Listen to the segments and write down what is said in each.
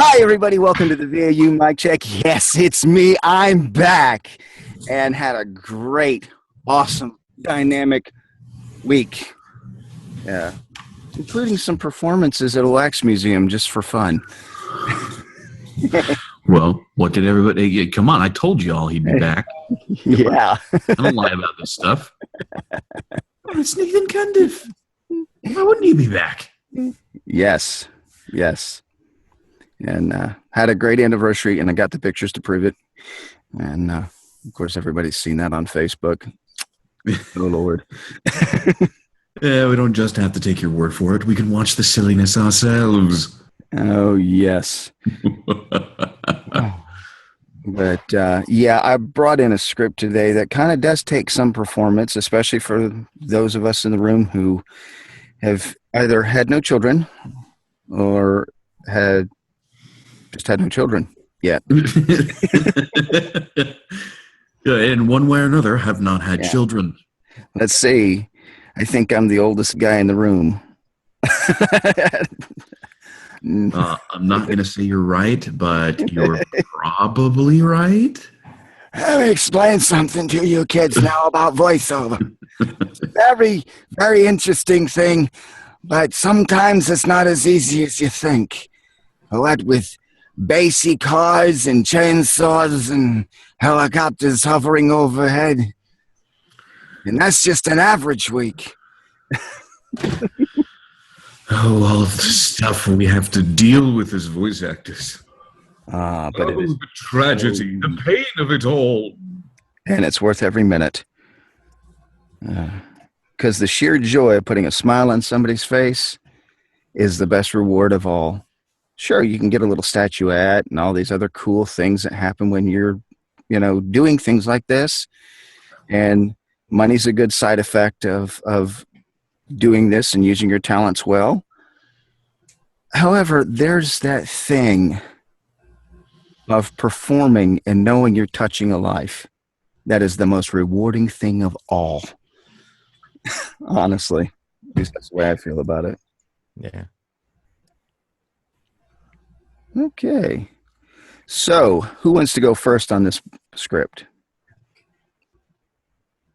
Hi, everybody. Welcome to the VAU mic check. Yes, it's me. I'm back and had a great, awesome, dynamic week, including some performances at a wax museum just for fun. Well, what did everybody... Come on, I told you all he'd be back. Yeah. I don't lie about this stuff. Oh, it's Nathan Cundiff. Why wouldn't he be back? Yes. And had a great anniversary, and I got the pictures to prove it. And, of course, everybody's seen that on Facebook. Oh, Lord. Yeah, we don't just have to take your word for it. We can watch the silliness ourselves. Oh, yes. But, I brought in a script today that kind of does take some performance, especially for those of us in the room who have either had no children or had no children yet. In one way or another, have not had children. Let's see. I think I'm the oldest guy in the room. I'm not going to say you're right, but you're probably right. Let me explain something to you kids now about voiceover. It's a very, very interesting thing, but sometimes it's not as easy as you think. What with bassy cars and chainsaws and helicopters hovering overhead. And that's just an average week. Oh, all of the stuff we have to deal with as voice actors. But it is the tragedy, the pain of it all. And it's worth every minute. Because the sheer joy of putting a smile on somebody's face is the best reward of all. Sure, you can get a little statuette and all these other cool things that happen when you're, doing things like this. And money's a good side effect of doing this and using your talents well. However, there's that thing of performing and knowing you're touching a life. That is the most rewarding thing of all. Honestly, at least that's the way I feel about it. Yeah. Okay. So, who wants to go first on this script?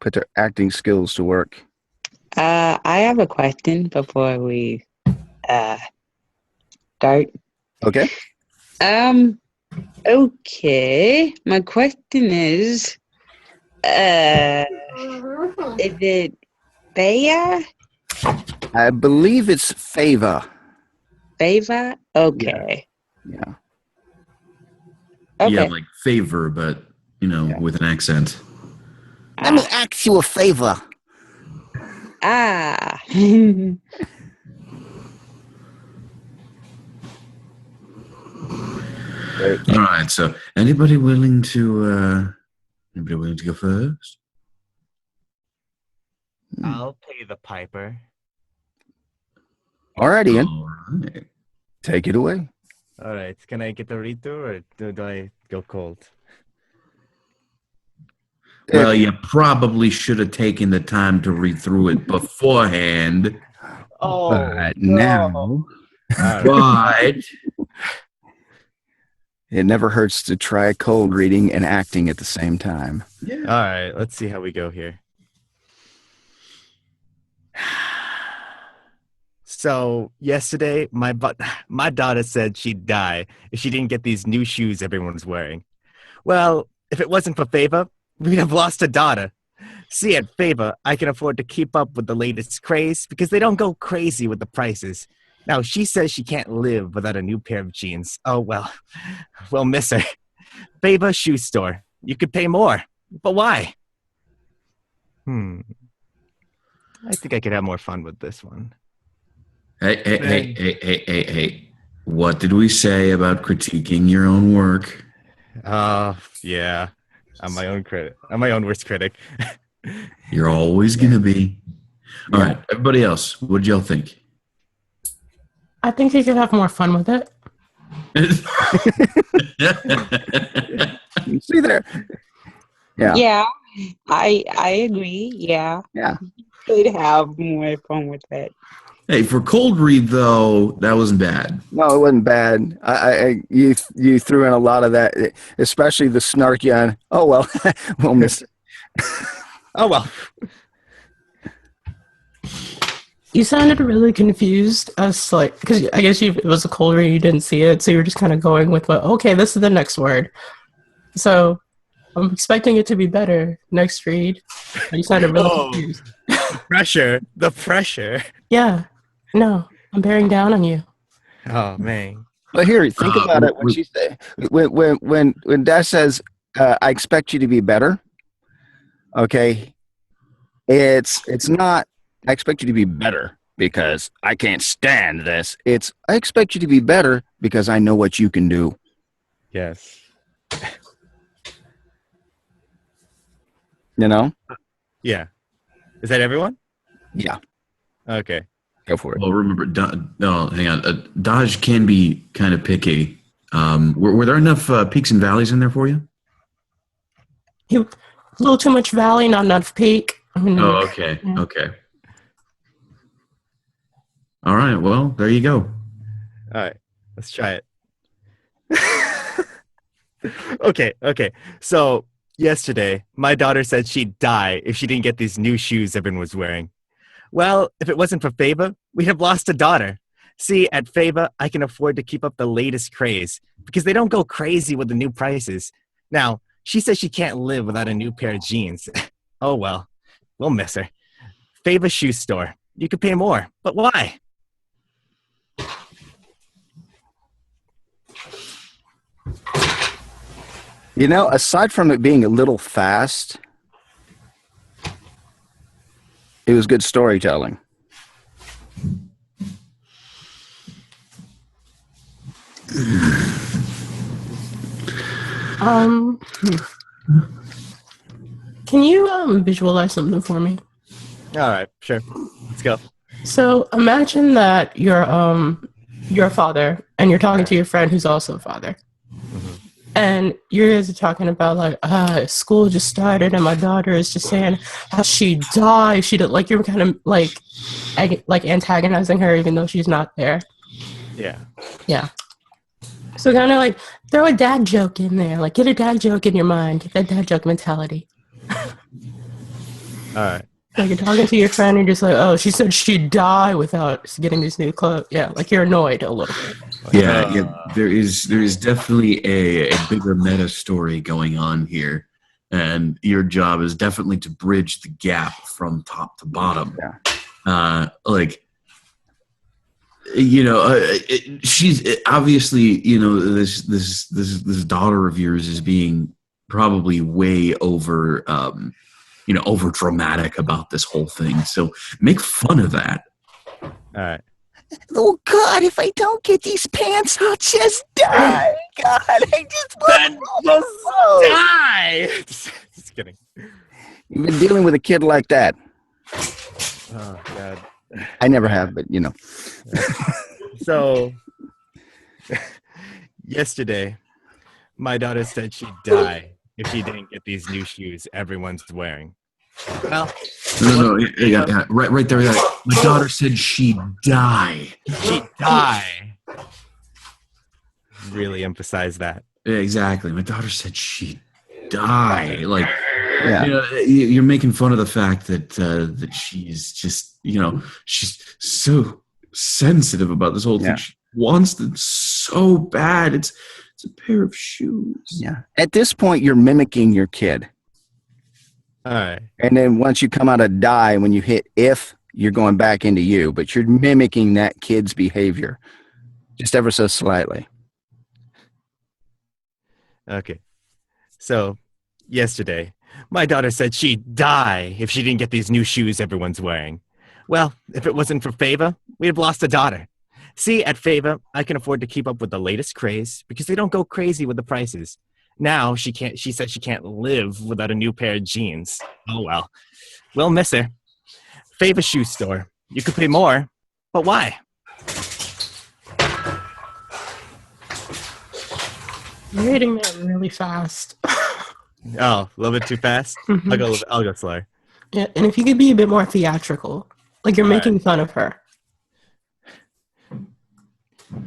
Put their acting skills to work. I have a question before we start. Okay. Okay. My question is it Bea? I believe it's Fava. Fava? Okay. Yeah. Okay. Yeah, like favor, but, with an accent. Let me ask you a favor. Ah. All right, so anybody willing to go first? I'll pay the piper. All right, Ian. All right. Take it away. All right. Can I get the read through, or do I go cold? Well, you probably should have taken the time to read through it beforehand. Oh, But now, But it never hurts to try cold reading and acting at the same time. yeah. All right. Let's see how we go here. So yesterday, my daughter said she'd die if she didn't get these new shoes everyone's wearing. Well, if it wasn't for Fava, we'd have lost a daughter. See, at Fava, I can afford to keep up with the latest craze because they don't go crazy with the prices. Now, she says she can't live without a new pair of jeans. Oh, well, we'll miss her. Fava Shoe Store. You could pay more. But why? I think I could have more fun with this one. Hey. What did we say about critiquing your own work? Yeah. I'm my own critic. I'm my own worst critic. You're always going to be. All right, everybody else, what did y'all think? I think you should have more fun with it. See there? Yeah. Yeah, I agree. Yeah. Yeah. Could have more fun with it. Hey, for cold read though, that wasn't bad. No, it wasn't bad. You threw in a lot of that, especially the snarky on. Oh well, we'll miss it. Oh well. You sounded really confused as like, because I guess it was a cold read, you didn't see it, so you were just kind of going with what, okay, this is the next word. So I'm expecting it to be better next read. But you sounded really confused. The pressure. Yeah, no, I'm bearing down on you. Oh man. But here, think about it. When we- she say, when Dad says, "I expect you to be better," okay, it's not. I expect you to be better because I can't stand this. It's I expect you to be better because I know what you can do. Yes. You know? Yeah. Is that everyone? Yeah. Okay. Go for it. Well, remember, no, hang on. Dodge can be kind of picky. Were there enough peaks and valleys in there for you? A little too much valley, not enough peak. Oh, okay. Yeah. Okay. All right. Well, there you go. All right. Let's try it. Okay. So yesterday, my daughter said she'd die if she didn't get these new shoes everyone was wearing. Well, if it wasn't for Fava, we'd have lost a daughter. See, at Fava, I can afford to keep up the latest craze because they don't go crazy with the new prices. Now, she says she can't live without a new pair of jeans. Oh well, we'll miss her. Fava shoe store. You could pay more, but why? You know, aside from it being a little fast, it was good storytelling. Can you visualize something for me? All right, sure. Let's go. So imagine that you're a father and you're talking to your friend who's also a father. And you guys are talking about like school just started and my daughter is just saying how she died. She did like you're kind of like antagonizing her even though she's not there. Yeah. Yeah. So kind of like throw a dad joke in there, like get a dad joke in your mind, get that dad joke mentality. All right. Like you're talking to your friend and you're just like, oh, she said she'd die without getting these new clothes. Yeah, like you're annoyed a little bit. Yeah. There is definitely a bigger meta story going on here, and your job is definitely to bridge the gap from top to bottom. Yeah. She's obviously, this daughter of yours is being probably way over over dramatic about this whole thing, so make fun of that. All right. Oh God! If I don't get these pants, I'll just die. God, I just want to Die! Just kidding. You've been dealing with a kid like that. Oh God. I never have, but you know. So yesterday, my daughter said she'd die if she didn't get these new shoes everyone's wearing. Well, No, yeah, right there. My daughter said she'd die. she'd die. Really emphasize that. Yeah, exactly. My daughter said she'd die. Like, Yeah. you're making fun of the fact that she's just, she's so sensitive about this whole thing. Yeah. She wants them so bad. It's a pair of shoes. Yeah. At this point, you're mimicking your kid. All right. And then once you come out of die, when you hit if, you're going back into you, but you're mimicking that kid's behavior just ever so slightly. Okay. So yesterday, my daughter said she'd die if she didn't get these new shoes everyone's wearing. Well, if it wasn't for Fava, we'd have lost a daughter. See, at Fava, I can afford to keep up with the latest craze because they don't go crazy with the prices. Now she said she can't live without a new pair of jeans. Oh well. We'll miss her. Fava shoe store. You could pay more, but why? You're hitting that really fast. Oh, a little bit too fast? Mhm. I'll go slower. Yeah, and if you could be a bit more theatrical, like you're making fun of her.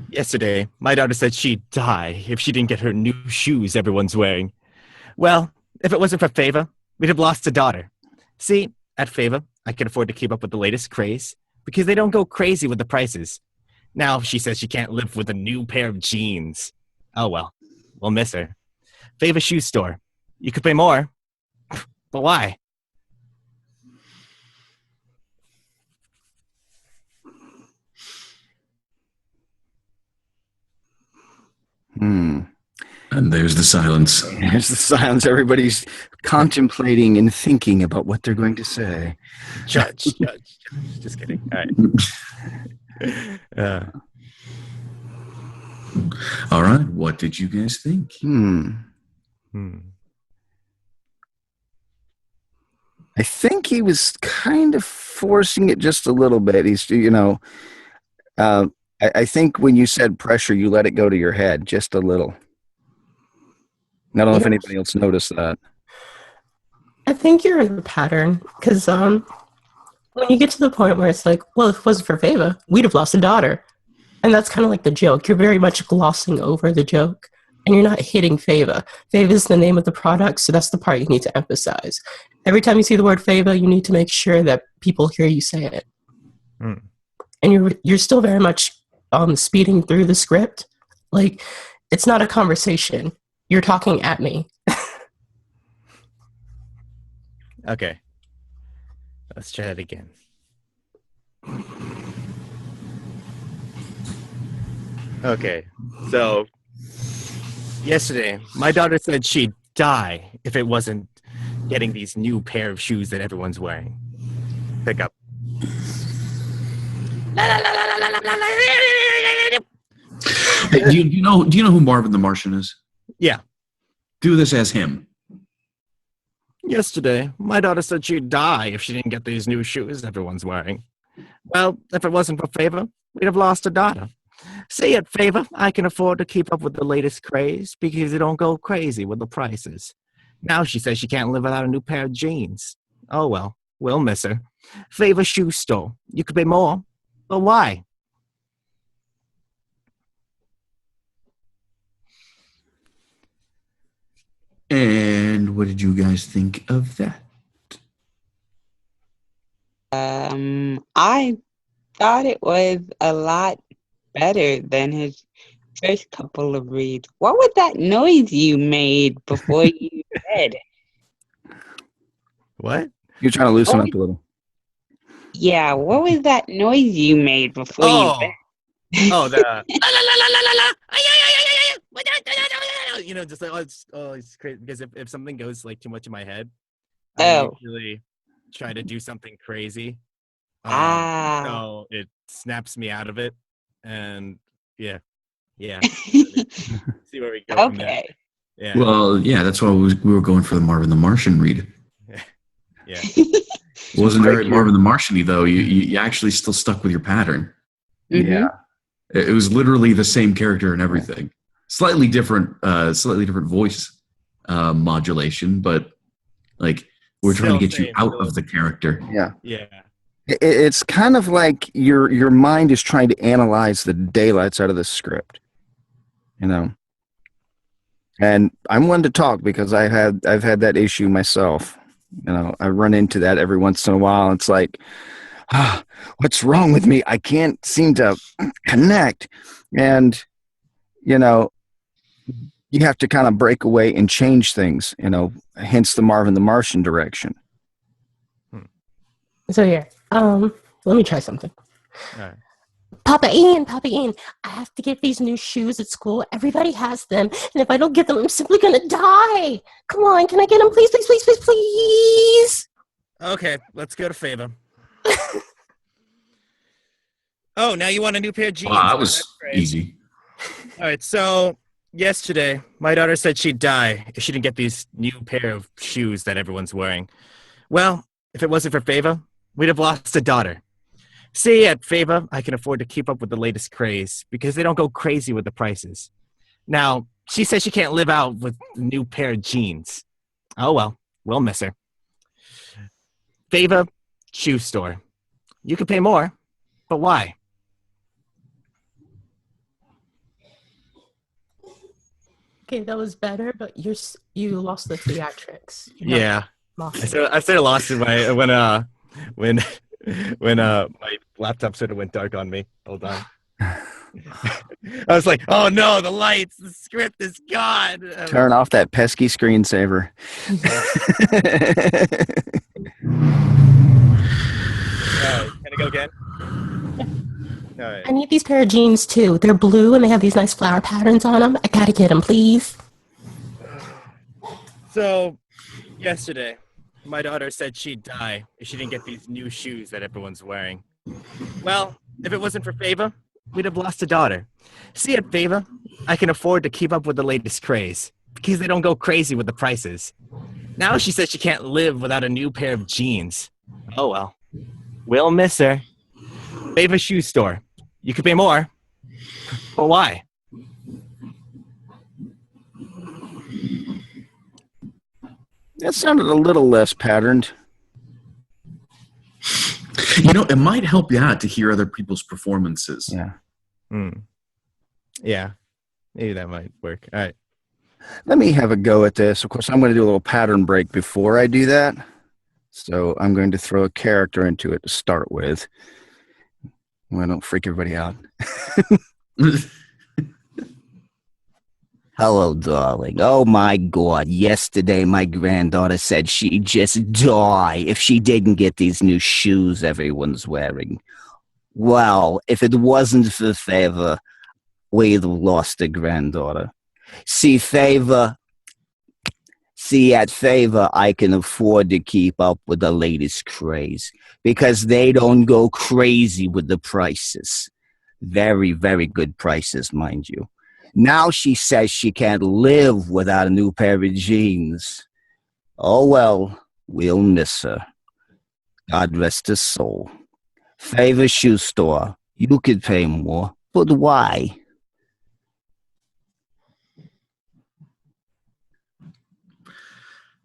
Yesterday, my daughter said she'd die if she didn't get her new shoes everyone's wearing. Well, if it wasn't for Favor, we'd have lost a daughter. See, at Favor, I can afford to keep up with the latest craze because they don't go crazy with the prices. Now she says she can't live with a new pair of jeans. Oh well, we'll miss her. Favor Shoe Store. You could pay more, but why? Hmm. And there's the silence. There's the silence. Everybody's contemplating and thinking about what they're going to say. Judge. Just kidding. All right. All right. What did you guys think? I think he was kind of forcing it just a little bit. He's, I think when you said pressure, you let it go to your head just a little. I don't know if anybody else noticed that. I think you're in the pattern because when you get to the point where it's like, well, if it wasn't for Fava, we'd have lost a daughter. And that's kind of like the joke. You're very much glossing over the joke and you're not hitting Fava. Fava is the name of the product, so that's the part you need to emphasize. Every time you see the word Fava, you need to make sure that people hear you say it. And you're still very much speeding through the script. Like, it's not a conversation. You're talking at me. Okay. Let's try that again. Okay. So, yesterday, my daughter said she'd die if it wasn't getting these new pair of shoes that everyone's wearing. Pick up. Hey, do you know who Marvin the Martian is? Yeah. Do this as him. Yesterday, my daughter said she'd die if she didn't get these new shoes everyone's wearing. Well, if it wasn't for Favor, we'd have lost a daughter. See, at Favor, I can afford to keep up with the latest craze because they don't go crazy with the prices. Now she says she can't live without a new pair of jeans. Oh well, we'll miss her. Favor Shoe Store. You could pay more, but why? And what did you guys think of that? I thought it was a lot better than his first couple of reads. What was that noise you made before you read? What? You're trying to loosen up a little. Yeah, what was that noise you made before you read? Oh, the la la la la la la la. Just like it's crazy because if something goes like too much in my head, I usually try to do something crazy. So it snaps me out of it, and yeah. See where we go from there. Yeah. Well, yeah, that's why we were going for the Marvin the Martian read. Yeah. It wasn't very Marvin the Martian-y, though. You actually still stuck with your pattern. Yeah. It was literally the same character and everything. Slightly different voice modulation, but like we're trying to get you out of the character. Yeah. Yeah. It's kind of like your mind is trying to analyze the daylights out of the script, And I'm one to talk because I've had that issue myself. I run into that every once in a while. It's like, what's wrong with me? I can't seem to connect, and you have to kind of break away and change things. Hence the Marvin the Martian direction. So yeah, let me try something. All right. Papa Ian, I have to get these new shoes at school. Everybody has them, and if I don't get them, I'm simply gonna die. Come on, can I get them, please, please, please, please, please? Okay, let's go to Favor. Oh, now you want a new pair of jeans? Wow, that was easy. All right, so yesterday, my daughter said she'd die if she didn't get these new pair of shoes that everyone's wearing. Well, if it wasn't for Favor, we'd have lost a daughter. See, at Favor, I can afford to keep up with the latest craze because they don't go crazy with the prices. Now, she says she can't live out with a new pair of jeans. Oh well, we'll miss her. Favor Shoe Store. You could pay more, but why? Okay, that was better, but you lost the theatrics. Yeah. Lost. I sort of lost it when my laptop sort of went dark on me. Hold on. I was like, oh no, the lights, the script is gone. Turn off that pesky screensaver. All right, can I go again? All right. I need these pair of jeans too. They're blue and they have these nice flower patterns on them. I gotta get them, please. So, yesterday, my daughter said she'd die if she didn't get these new shoes that everyone's wearing. Well, if it wasn't for Fava, we'd have lost a daughter. See, at Fava, I can afford to keep up with the latest craze because they don't go crazy with the prices. Now she says she can't live without a new pair of jeans. Oh well. We'll miss her. Fava Shoe Store. You could pay more. But why? That sounded a little less patterned. It might help you out to hear other people's performances. Yeah. Yeah. Maybe that might work. All right. Let me have a go at this. Of course, I'm going to do a little pattern break before I do that. So I'm going to throw a character into it to start with. Well, don't freak everybody out. Hello, darling. Oh, my God. Yesterday, my granddaughter said she'd just die if she didn't get these new shoes everyone's wearing. Well, if it wasn't for Favor, we'd have lost a granddaughter. At Favor, I can afford to keep up with the latest craze because they don't go crazy with the prices. Very, very good prices, mind you. Now she says she can't live without a new pair of jeans. Oh, well, we'll miss her. God rest her soul. Favor Shoe Store. You could pay more, but why?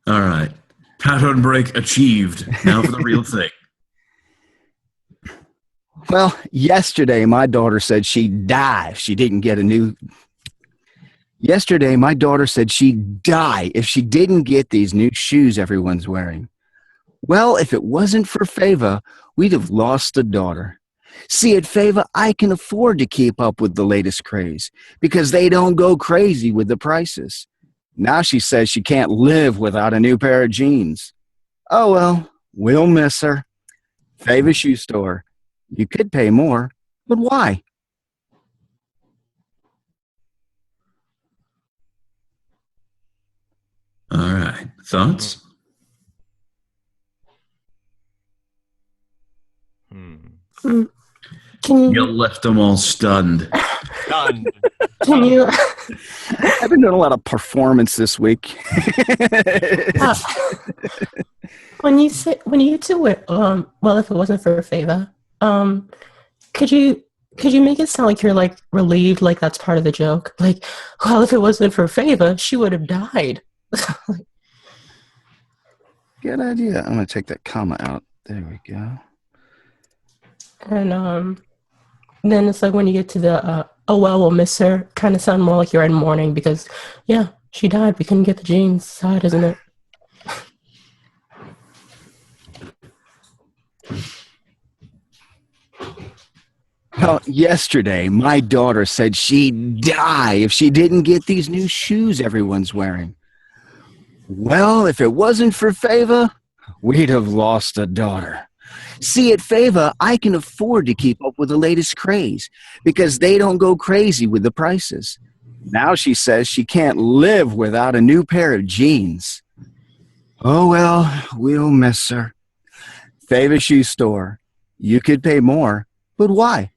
All right. Pattern break achieved. Now for the real thing. Well, yesterday my daughter said she'd die if she didn't get a new... Yesterday my daughter said she'd die if she didn't get these new shoes everyone's wearing. Well, if it wasn't for Fava, we'd have lost a daughter. See, at Fava, I can afford to keep up with the latest craze because they don't go crazy with the prices. Now she says she can't live without a new pair of jeans. Oh, well, we'll miss her. Fava Shoe Store. You could pay more, but why? All right. Thoughts? Can You you? left them all stunned. Done. Can you? I've been doing a lot of performance this week. When you two were well, if it wasn't for Fava, could you make it sound like you're like relieved, like that's part of the joke? Like, well, if it wasn't for Fava, she would have died. Good idea. I'm going to take that comma out. There we go. And then it's like when you get to the oh well, we'll miss her, kind of sound more like you're in mourning because yeah, she died. We couldn't get the jeans. Sad, isn't it? Well, yesterday, my daughter said she'd die if she didn't get these new shoes everyone's wearing. Well, if it wasn't for Fava, we'd have lost a daughter. See, at Fava, I can afford to keep up with the latest craze because they don't go crazy with the prices. Now she says she can't live without a new pair of jeans. Oh, well, we'll miss her. Fava Shoe Store. You could pay more, but why?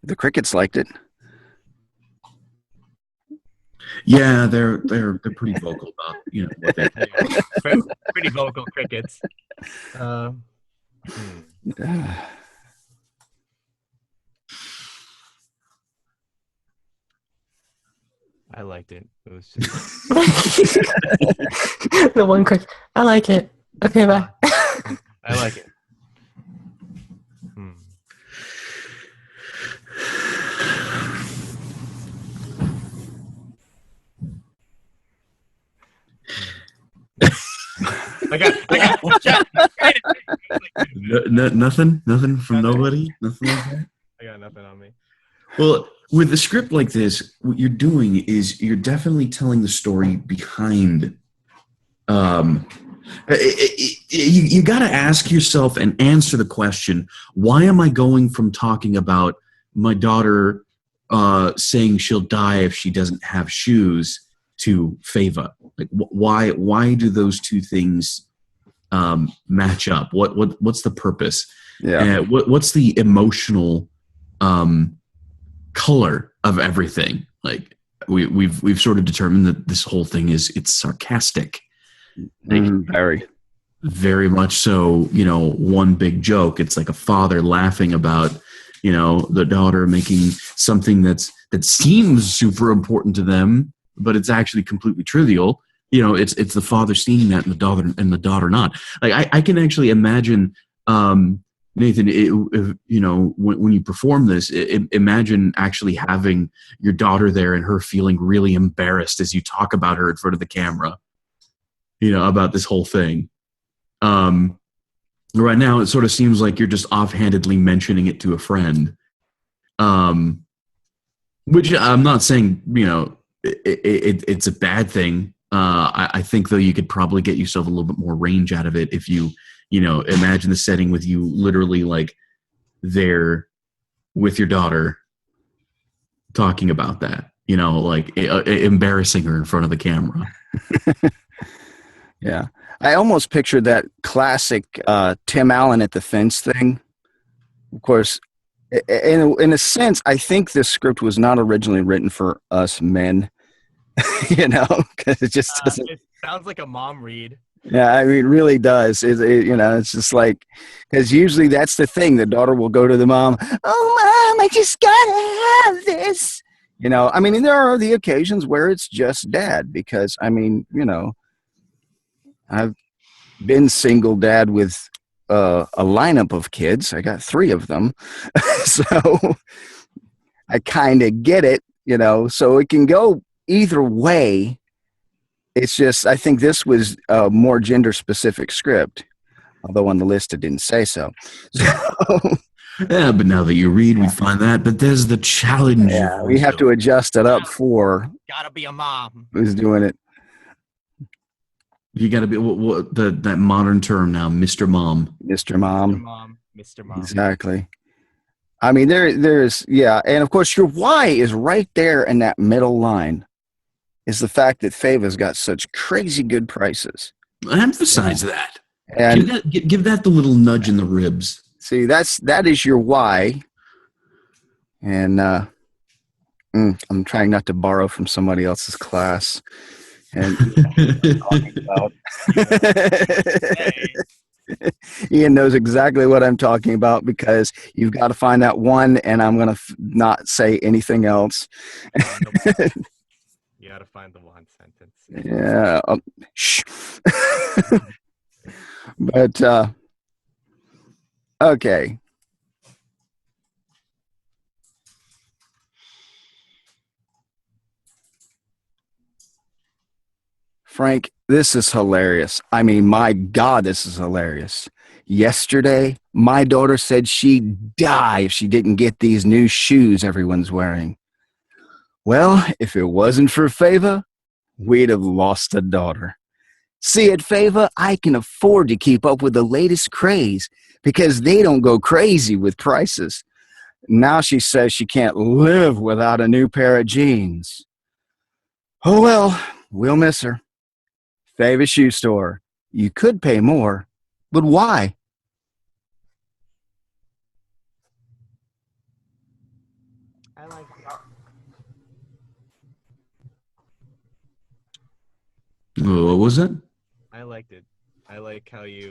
The crickets liked it. Yeah, they're pretty vocal about what they Pretty vocal crickets. I liked it. It was just... The one quick. I like it. Okay, bye. I like it. I got Jack. Nothing from Nothing. nobody. Nothing like that. I got nothing on me. Well, with a script like this, what you're doing is you're definitely telling the story behind. You got to ask yourself and answer the question: why am I going from talking about my daughter saying she'll die if she doesn't have shoes to Fava? Like, why do those two things match up? What's the purpose? Yeah. What's the emotional color of everything? Like we've sort of determined that this whole thing it's sarcastic. Like, Very. very much so. One big joke. It's like a father laughing about the daughter making something that seems super important to them, but it's actually completely trivial. It's the father seeing that and the daughter not. Like I can actually imagine, Nathan, when you perform this, imagine actually having your daughter there and her feeling really embarrassed as you talk about her in front of the camera, about this whole thing. Right now, it sort of seems like you're just offhandedly mentioning it to a friend, which I'm not saying, it's a bad thing. I think, though, you could probably get yourself a little bit more range out of it if you imagine the setting with you literally like there with your daughter talking about that, like embarrassing her in front of the camera. Yeah. I almost pictured that classic Tim Allen at the fence thing. Of course, in a sense, I think this script was not originally written for us men, because it just doesn't. It sounds like a mom read. Yeah, I mean, it really does. It's just like, because usually that's the thing. The daughter will go to the mom, "Oh, mom, I just gotta have this." I mean, there are the occasions where it's just dad, because, I mean, I've been single dad with a lineup of kids. I got 3 of them. So I kind of get it, so it can go either way. It's just, I think this was a more gender specific script, although on the list it didn't say so. Yeah, but now that you read, we find that. But there's the challenge. Yeah, we have to adjust it up for Gotta be a mom. who's doing it. You got to be that modern term now, Mr. Mom. Mr. Mom. Mr. Mom. Exactly. I mean, there's, yeah. And of course, your why is right there in that middle line, is the fact that Fava's got such crazy good prices. Emphasize that. And give that the little nudge in the ribs. see, that is your why. And I'm trying not to borrow from somebody else's class. And Ian knows exactly what I'm talking about, because you've got to find that one, and I'm going to not say anything else. You gotta find the one sentence. Yeah. Shh. But okay. Frank, this is hilarious. I mean, my God, this is hilarious. Yesterday, my daughter said she'd die if she didn't get these new shoes everyone's wearing. Well, if it wasn't for Fava, we'd have lost a daughter. See, at Fava, I can afford to keep up with the latest craze because they don't go crazy with prices. Now she says she can't live without a new pair of jeans. Oh well, we'll miss her. Fava Shoe Store. You could pay more, but why? I like it. What was that? I liked it. I like how you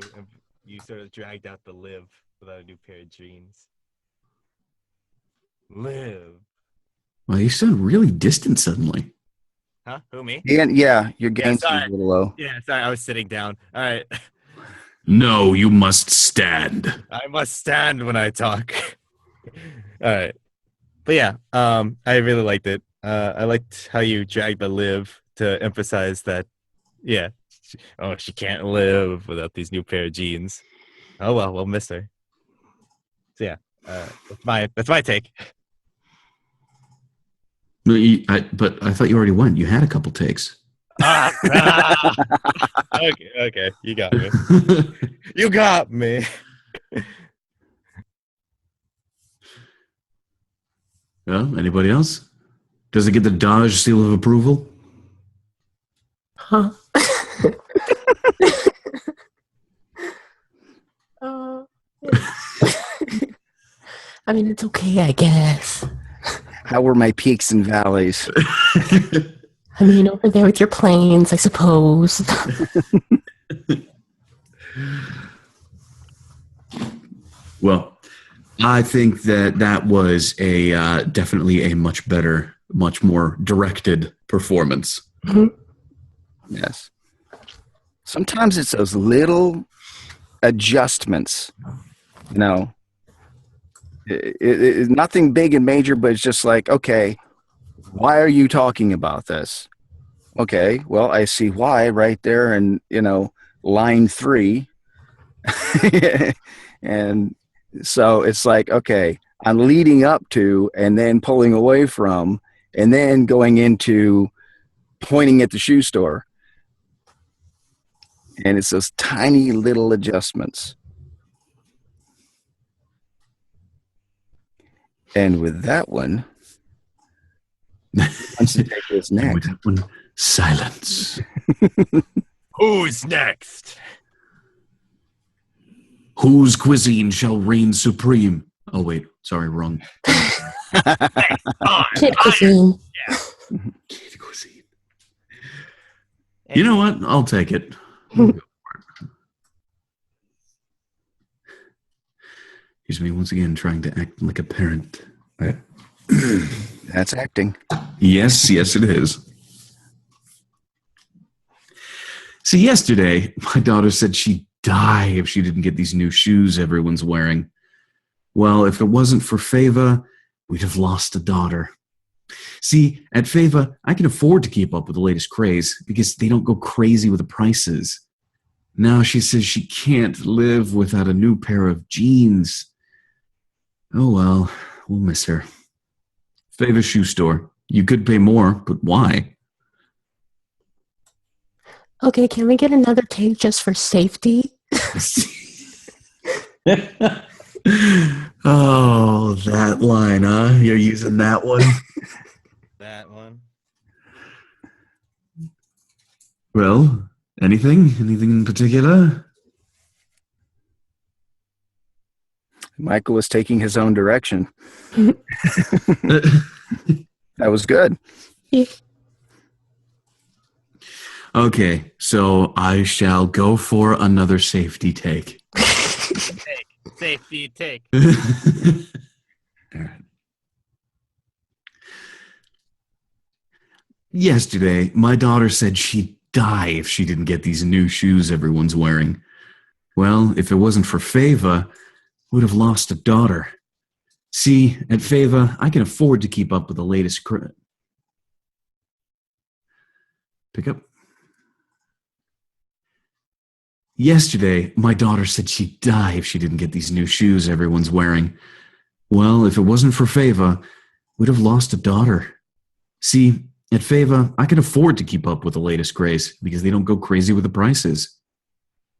sort of dragged out the live without a new pair of jeans. Live. Well, you sound really distant suddenly. Huh? Who, me? Yeah, your gain's a sorry. little low. Yeah, sorry, I was sitting down. All right. No, you must stand. I must stand when I talk. All right. But yeah, I really liked it. I liked how you dragged the live to emphasize that, yeah, She can't live without these new pair of jeans. Oh well, we'll miss her. So yeah, that's my take. But I thought you already went. You had a couple takes. Okay, you got me. You got me. Well, anybody else? Does it get the Dodge seal of approval? Huh? uh, I mean, it's okay, I guess. How were my peaks and valleys? I mean, over there with your planes, I suppose. Well, I think that was a definitely a much better, much more directed performance. Yes. Sometimes it's those little adjustments, you know. It's nothing big and major, but it's just like, okay, why are you talking about this? Okay, well, I see why right there, and line 3, and so it's like, okay, I'm leading up to, and then pulling away from, and then going into pointing at the shoe store, and it's those tiny little adjustments. And with that one, once you take this And next. with that one, silence. Who's next? Whose cuisine shall reign supreme? Oh wait, sorry, wrong. Kid cuisine. Kid cuisine. You know what? I'll take it. Here's me once again trying to act like a parent. That's acting. Yes, it is. See, yesterday, my daughter said she'd die if she didn't get these new shoes everyone's wearing. Well, if it wasn't for Fava, we'd have lost a daughter. See, at Fava, I can afford to keep up with the latest craze because they don't go crazy with the prices. Now she says she can't live without a new pair of jeans. Oh well, we'll miss her. Fava shoe store. You could pay more, but why? Okay, can we get another take just for safety? Oh, that line, huh? You're using that one? That one. Well, anything? Anything in particular? Michael was taking his own direction. That was good. Yeah. Okay, so I shall go for another safety take. Safety take. All right. Yesterday, my daughter said she'd die if she didn't get these new shoes everyone's wearing. Well, if it wasn't for Fava, we'd have lost a daughter. See, at Fava, I can afford to keep up with the latest Pick up. Yesterday, my daughter said she'd die if she didn't get these new shoes everyone's wearing. Well, if it wasn't for Fava, we'd have lost a daughter. See, at Fava, I can afford to keep up with the latest craze because they don't go crazy with the prices.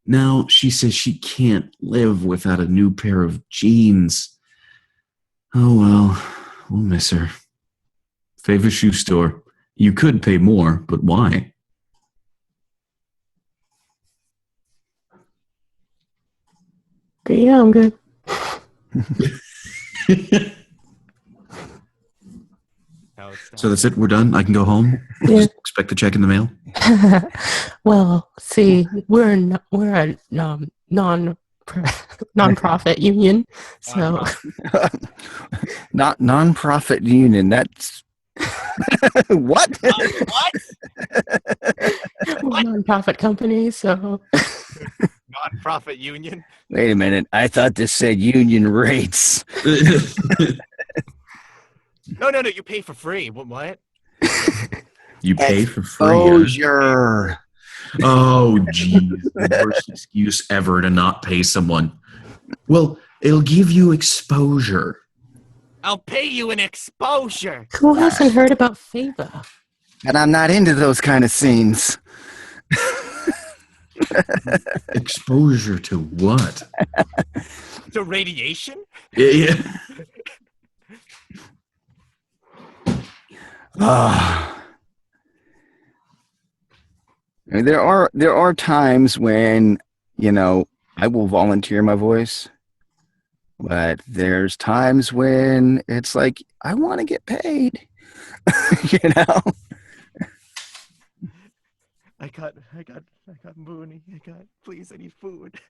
Now she says she can't live without a new pair of jeans. Oh well, we'll miss her. Fava shoe store. You could pay more, but why? Yeah, I'm good. So that's it. We're done. I can go home. Yeah. Just expect the check in the mail. Well, see, we're a non-profit union, so Not non-profit union. That's what? What? we're a non-profit company. So Non-profit union? Wait a minute. I thought this said union rates. No. You pay for free. What? You pay for free. Exposure. Oh, geez. The worst excuse ever to not pay someone. Well, it'll give you exposure. I'll pay you an exposure. Who hasn't heard about favor? And I'm not into those kind of scenes. Exposure to what? To radiation? Yeah. Ah. I mean, there are times when, I will volunteer my voice, but there's times when it's like I want to get paid. you know. I got Mooney. Please, I need food.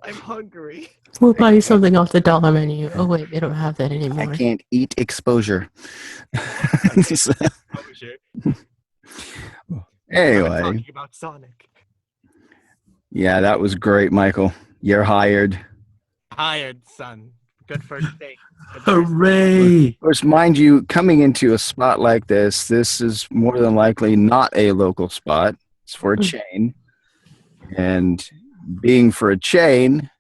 I'm hungry. We'll buy you something off the dollar menu. Oh wait, they don't have that I anymore. can't eat exposure. Exposure. I'm Anyway, talking about Sonic. yeah, that was great, Michael. You're hired. Hired, son. Good first date. Hooray! Of course, mind you, coming into a spot like this is more than likely not a local spot. It's for a chain. And being for a chain,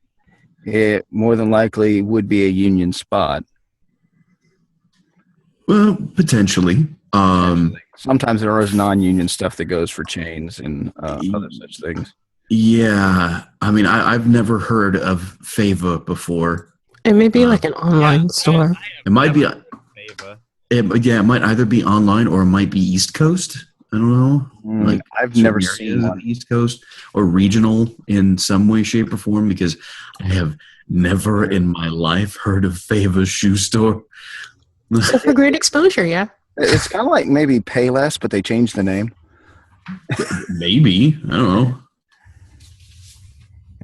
it more than likely would be a union spot. Well, potentially. Sometimes there is non-union stuff that goes for chains and other such things. Yeah. I mean, I've never heard of Fava before. It may be like an online store. It might be. Favor. It might either be online or it might be East Coast. I don't know. Like I've certain never areas seen of one. the East Coast or regional in some way, shape, or form because I have never in my life heard of Fava's shoe store. So for great exposure, yeah. It's kind of like maybe Payless, but they changed the name. Maybe. I don't know.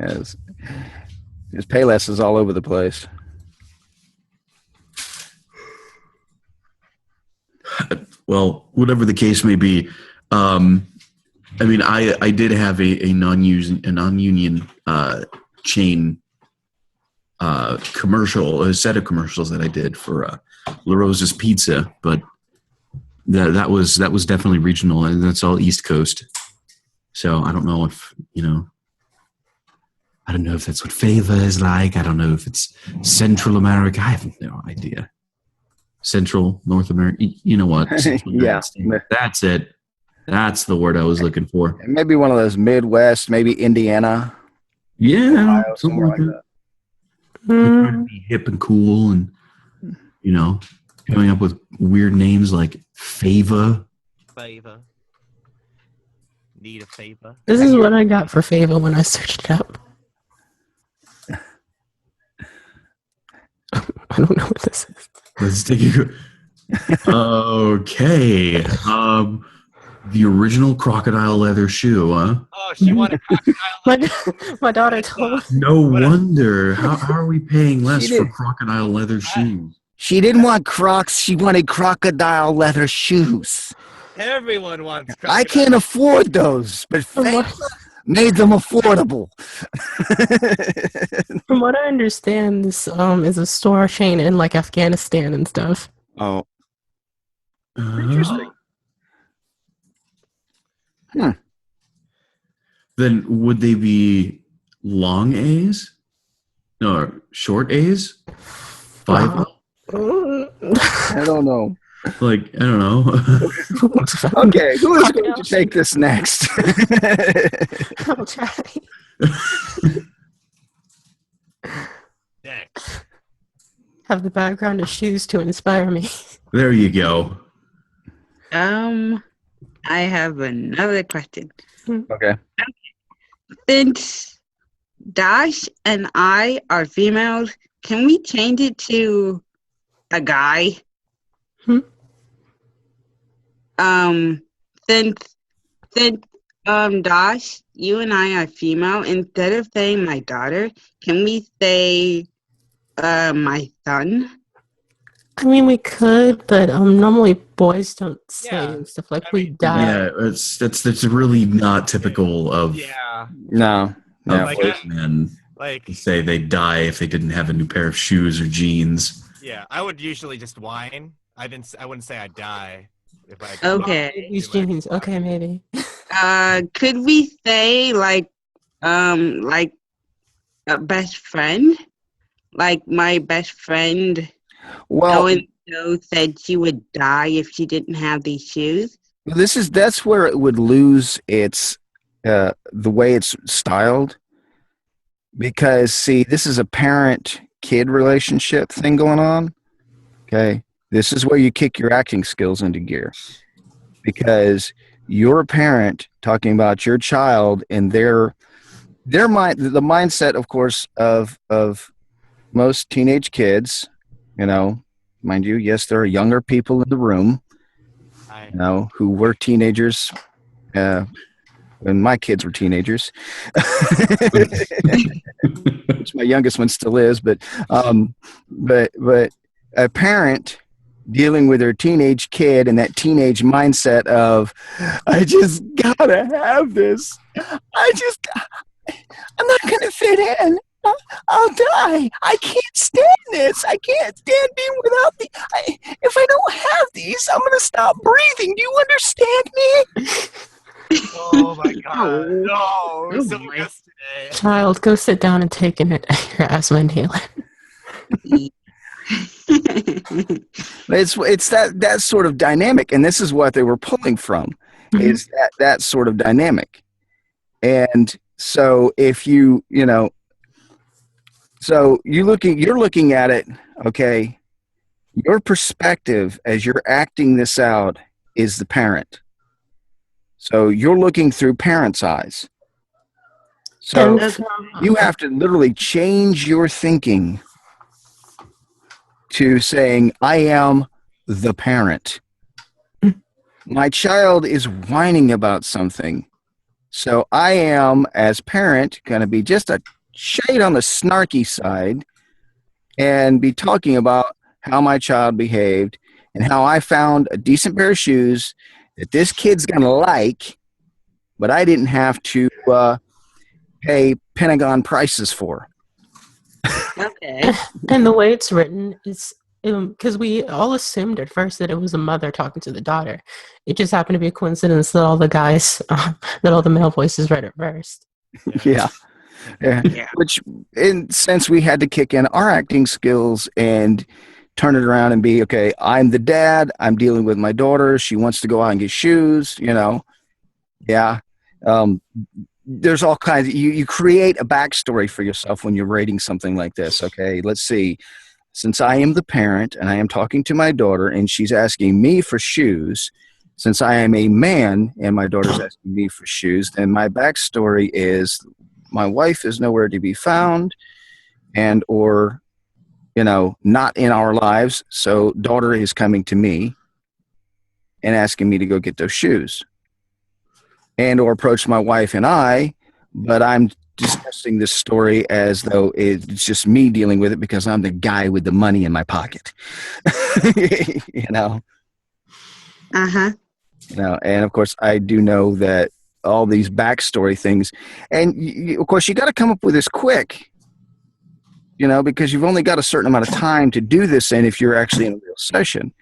Yes. Because Payless is all over the place. Well, whatever the case may be, I mean, I did have a non-union chain commercial, a set of commercials that I did for La Rosa's Pizza, but that was definitely regional, and that's all East Coast. So I don't know if I don't know if that's what Fava is like. I don't know if it's Central America. I have no idea. Central North America. You know what? Central Yeah. United States. That's it. That's the word I was looking for. Maybe one of those Midwest, maybe Indiana. Yeah, Ohio, something somewhere like like that. They're trying to be hip and cool, and coming up with weird names like Fava. Favor. Need a favor. This is what I got for favor when I searched it up. I don't know what this is. Let's take a. Okay. The original crocodile leather shoe, huh? Oh, she wanted crocodile. My daughter told No wonder. How are we paying less She for did. crocodile leather shoes? She didn't want Crocs. She wanted crocodile leather shoes. Everyone wants crocodile. I can't afford those, but Fava made them affordable. From what I understand, this is a store chain in like Afghanistan and stuff. Oh, Interesting. Hmm. Then would they be long A's? No, short A's? Five? Wow. I don't know. Like, I don't know. Okay, who is going to take this next? I'll try. Next. Have the background of shoes to inspire me. There you go. I have another question. Okay. Since Dash and I are females, can we change it to a guy? Since Dash, you and I are female, instead of saying my daughter, can we say my son? I mean, we could, but normally boys don't say stuff like "we die." Yeah, that's really not typical of Yeah. No. No. Like, boys men to say they die if they didn't have a new pair of shoes or jeans. yeah, I would usually just whine. I wouldn't say I'd die if I. Okay. These jeans. Okay, maybe. Could we say like a best friend? Like my best friend so Well, and so said she would die if she didn't have these shoes. that's where it would lose its the way it's styled, because see, this is a parent kid relationship thing going on. Okay, this is where you kick your acting skills into gear, because you're a parent talking about your child and their mind, the mindset, of course, of most teenage kids. You know, mind you, yes, there are younger people in the room, who were teenagers when my kids were teenagers, which my youngest one still is. But a parent dealing with their teenage kid and that teenage mindset of, I just gotta have this. I'm not gonna fit in. I'll die. I can't stand this. I can't stand being without if I don't have these, I'm gonna stop breathing. Do you understand me? Oh my god. No. Oh So my. yesterday. Child, go sit down and take in your asthma inhaler. It's that sort of dynamic, and this is what they were pulling from, is that sort of dynamic. And so if you're looking at it, okay, your perspective as you're acting this out is the parent. So you're looking through parents' eyes. So you have to literally change your thinking to saying, I am the parent. My child is whining about something. So I am, as parent, going to be just a shade on the snarky side and be talking about how my child behaved and how I found a decent pair of shoes that this kid's going to like, but I didn't have to pay Pentagon prices for. Okay. And the way it's written is because we all assumed at first that it was a mother talking to the daughter. It just happened to be a coincidence that all the guys, that all the male voices read it first. Yeah. Which, since we had to kick in our acting skills and turn it around and be, okay, I'm the dad, I'm dealing with my daughter, she wants to go out and get shoes, yeah. There's all kinds you create a backstory for yourself when you're rating something like this. Okay, let's see. Since I am the parent and I am talking to my daughter and she's asking me for shoes, since I am a man and my daughter's asking me for shoes, then my backstory is my wife is nowhere to be found, and or not in our lives, so daughter is coming to me and asking me to go get those shoes, and or approach my wife and I, but I'm discussing this story as though it's just me dealing with it because I'm the guy with the money in my pocket. Uh-huh. And of course I do know that all these backstory things, and of course you got to come up with this quick, because you've only got a certain amount of time to do this in if you're actually in a real session.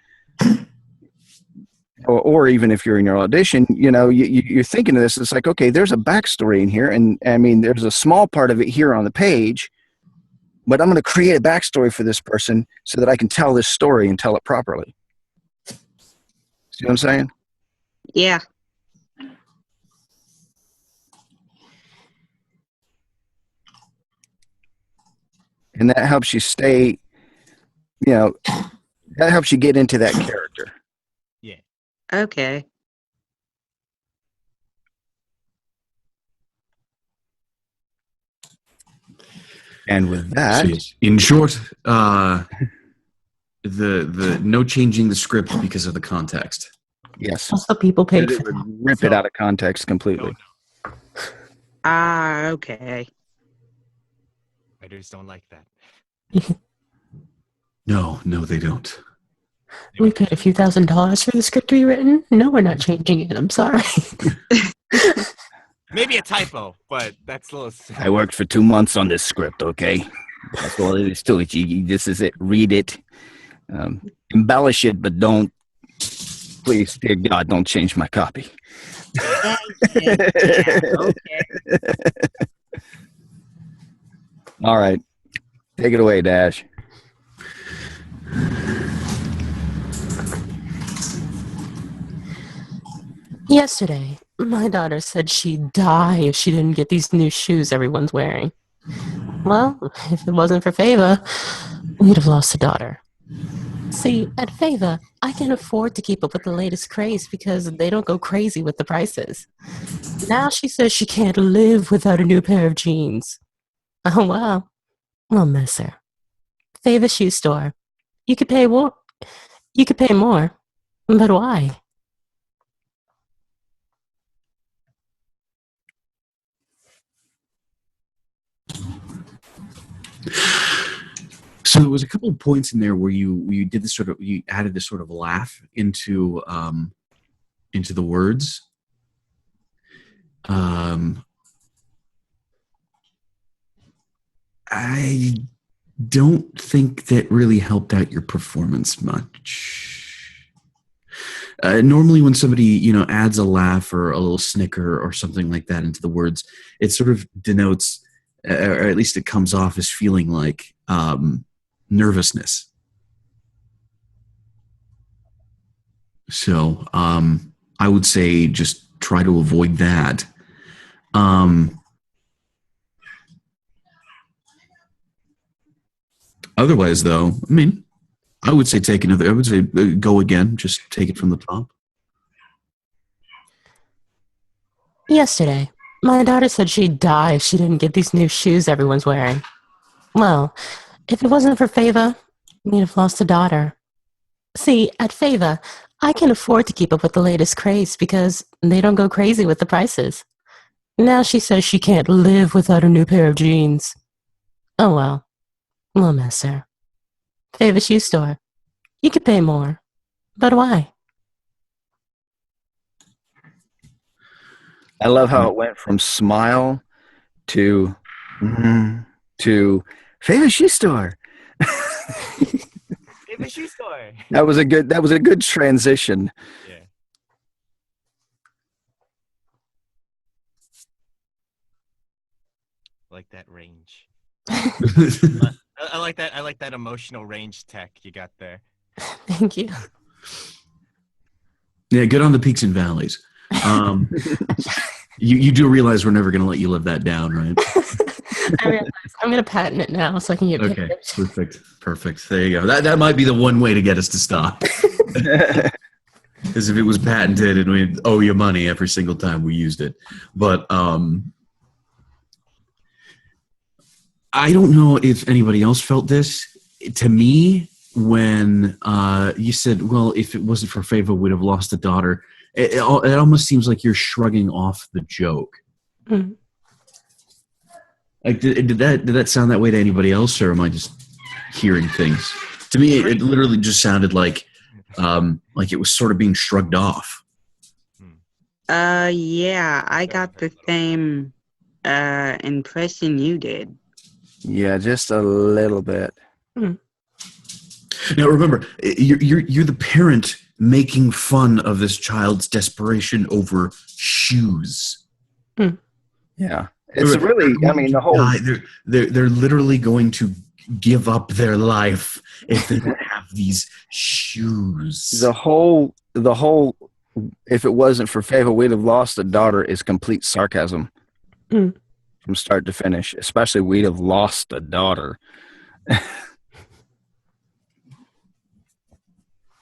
Or even if you're in your audition, you're thinking of this. It's like, okay, there's a backstory in here, and I mean, there's a small part of it here on the page, but I'm going to create a backstory for this person so that I can tell this story and tell it properly. See what I'm saying? Yeah. And that helps you stay, that helps you get into that character. Okay. And with that, So yes, in short, the no changing the script because of the context. yes, Also, people paid it for would that. rip it out of context completely. Okay. Writers don't like that. No, they don't. We paid a few $1,000s for the script to be written. No, we're not changing it. I'm sorry. Maybe a typo, but that's a little. I worked for 2 months on this script, okay? That's all it is to it. This is it. Read it. Embellish it, but don't, please, dear God, don't change my copy. Yeah, okay. All right. Take it away, Dash. Yesterday, my daughter said she'd die if she didn't get these new shoes everyone's wearing. Well, if it wasn't for Fava, we'd have lost a daughter. See, at Fava, I can afford to keep up with the latest craze because they don't go crazy with the prices. Now she says she can't live without a new pair of jeans. Oh, well. We'll miss her. Fava Shoe Store. You could pay more. You could pay more. But why? So there was a couple of points in there where you did this sort of, you added this sort of laugh into the words. I don't think that really helped out your performance much. Normally when somebody, adds a laugh or a little snicker or something like that into the words, it sort of denotes, or at least it comes off as feeling like nervousness. So I would say just try to avoid that. Otherwise, though, I mean, I would say go again. Just take it from the top. Yesterday, my daughter said she'd die if she didn't get these new shoes everyone's wearing. Well, if it wasn't for Fava, we'd have lost a daughter. See, at Fava, I can afford to keep up with the latest craze because they don't go crazy with the prices. Now she says she can't live without a new pair of jeans. Oh well, we'll miss her. Fava Shoe Store. You could pay more. But why? I love how it went from smile to Famous Shoe Store. Fava Shoe Store. That was a good transition. Yeah. Like that range. I like that. I like that emotional range tech you got there. Thank you. Yeah, good on the peaks and valleys. You do realize we're never going to let you live that down, right? I realize I'm going to patent it now so I can get paid. Okay, perfect. There you go. That might be the one way to get us to stop. Because if it was patented and we'd owe you money every single time we used it. But I don't know if anybody else felt this. To me, when you said, well, if it wasn't for Fava, we'd have lost a daughter, it almost seems like you're shrugging off the joke. Mm-hmm. Like, did that sound that way to anybody else, or am I just hearing things? To me, it literally just sounded like it was sort of being shrugged off. Yeah, I got the same impression you did. Yeah, just a little bit. Now remember, you're the parent making fun of this child's desperation over shoes. Yeah, it's really. I mean, the whole. They're literally going to give up their life if they don't have these shoes. The whole. If it wasn't for Fava, we'd have lost a daughter. Is complete sarcasm from start to finish. Especially, we'd have lost a daughter.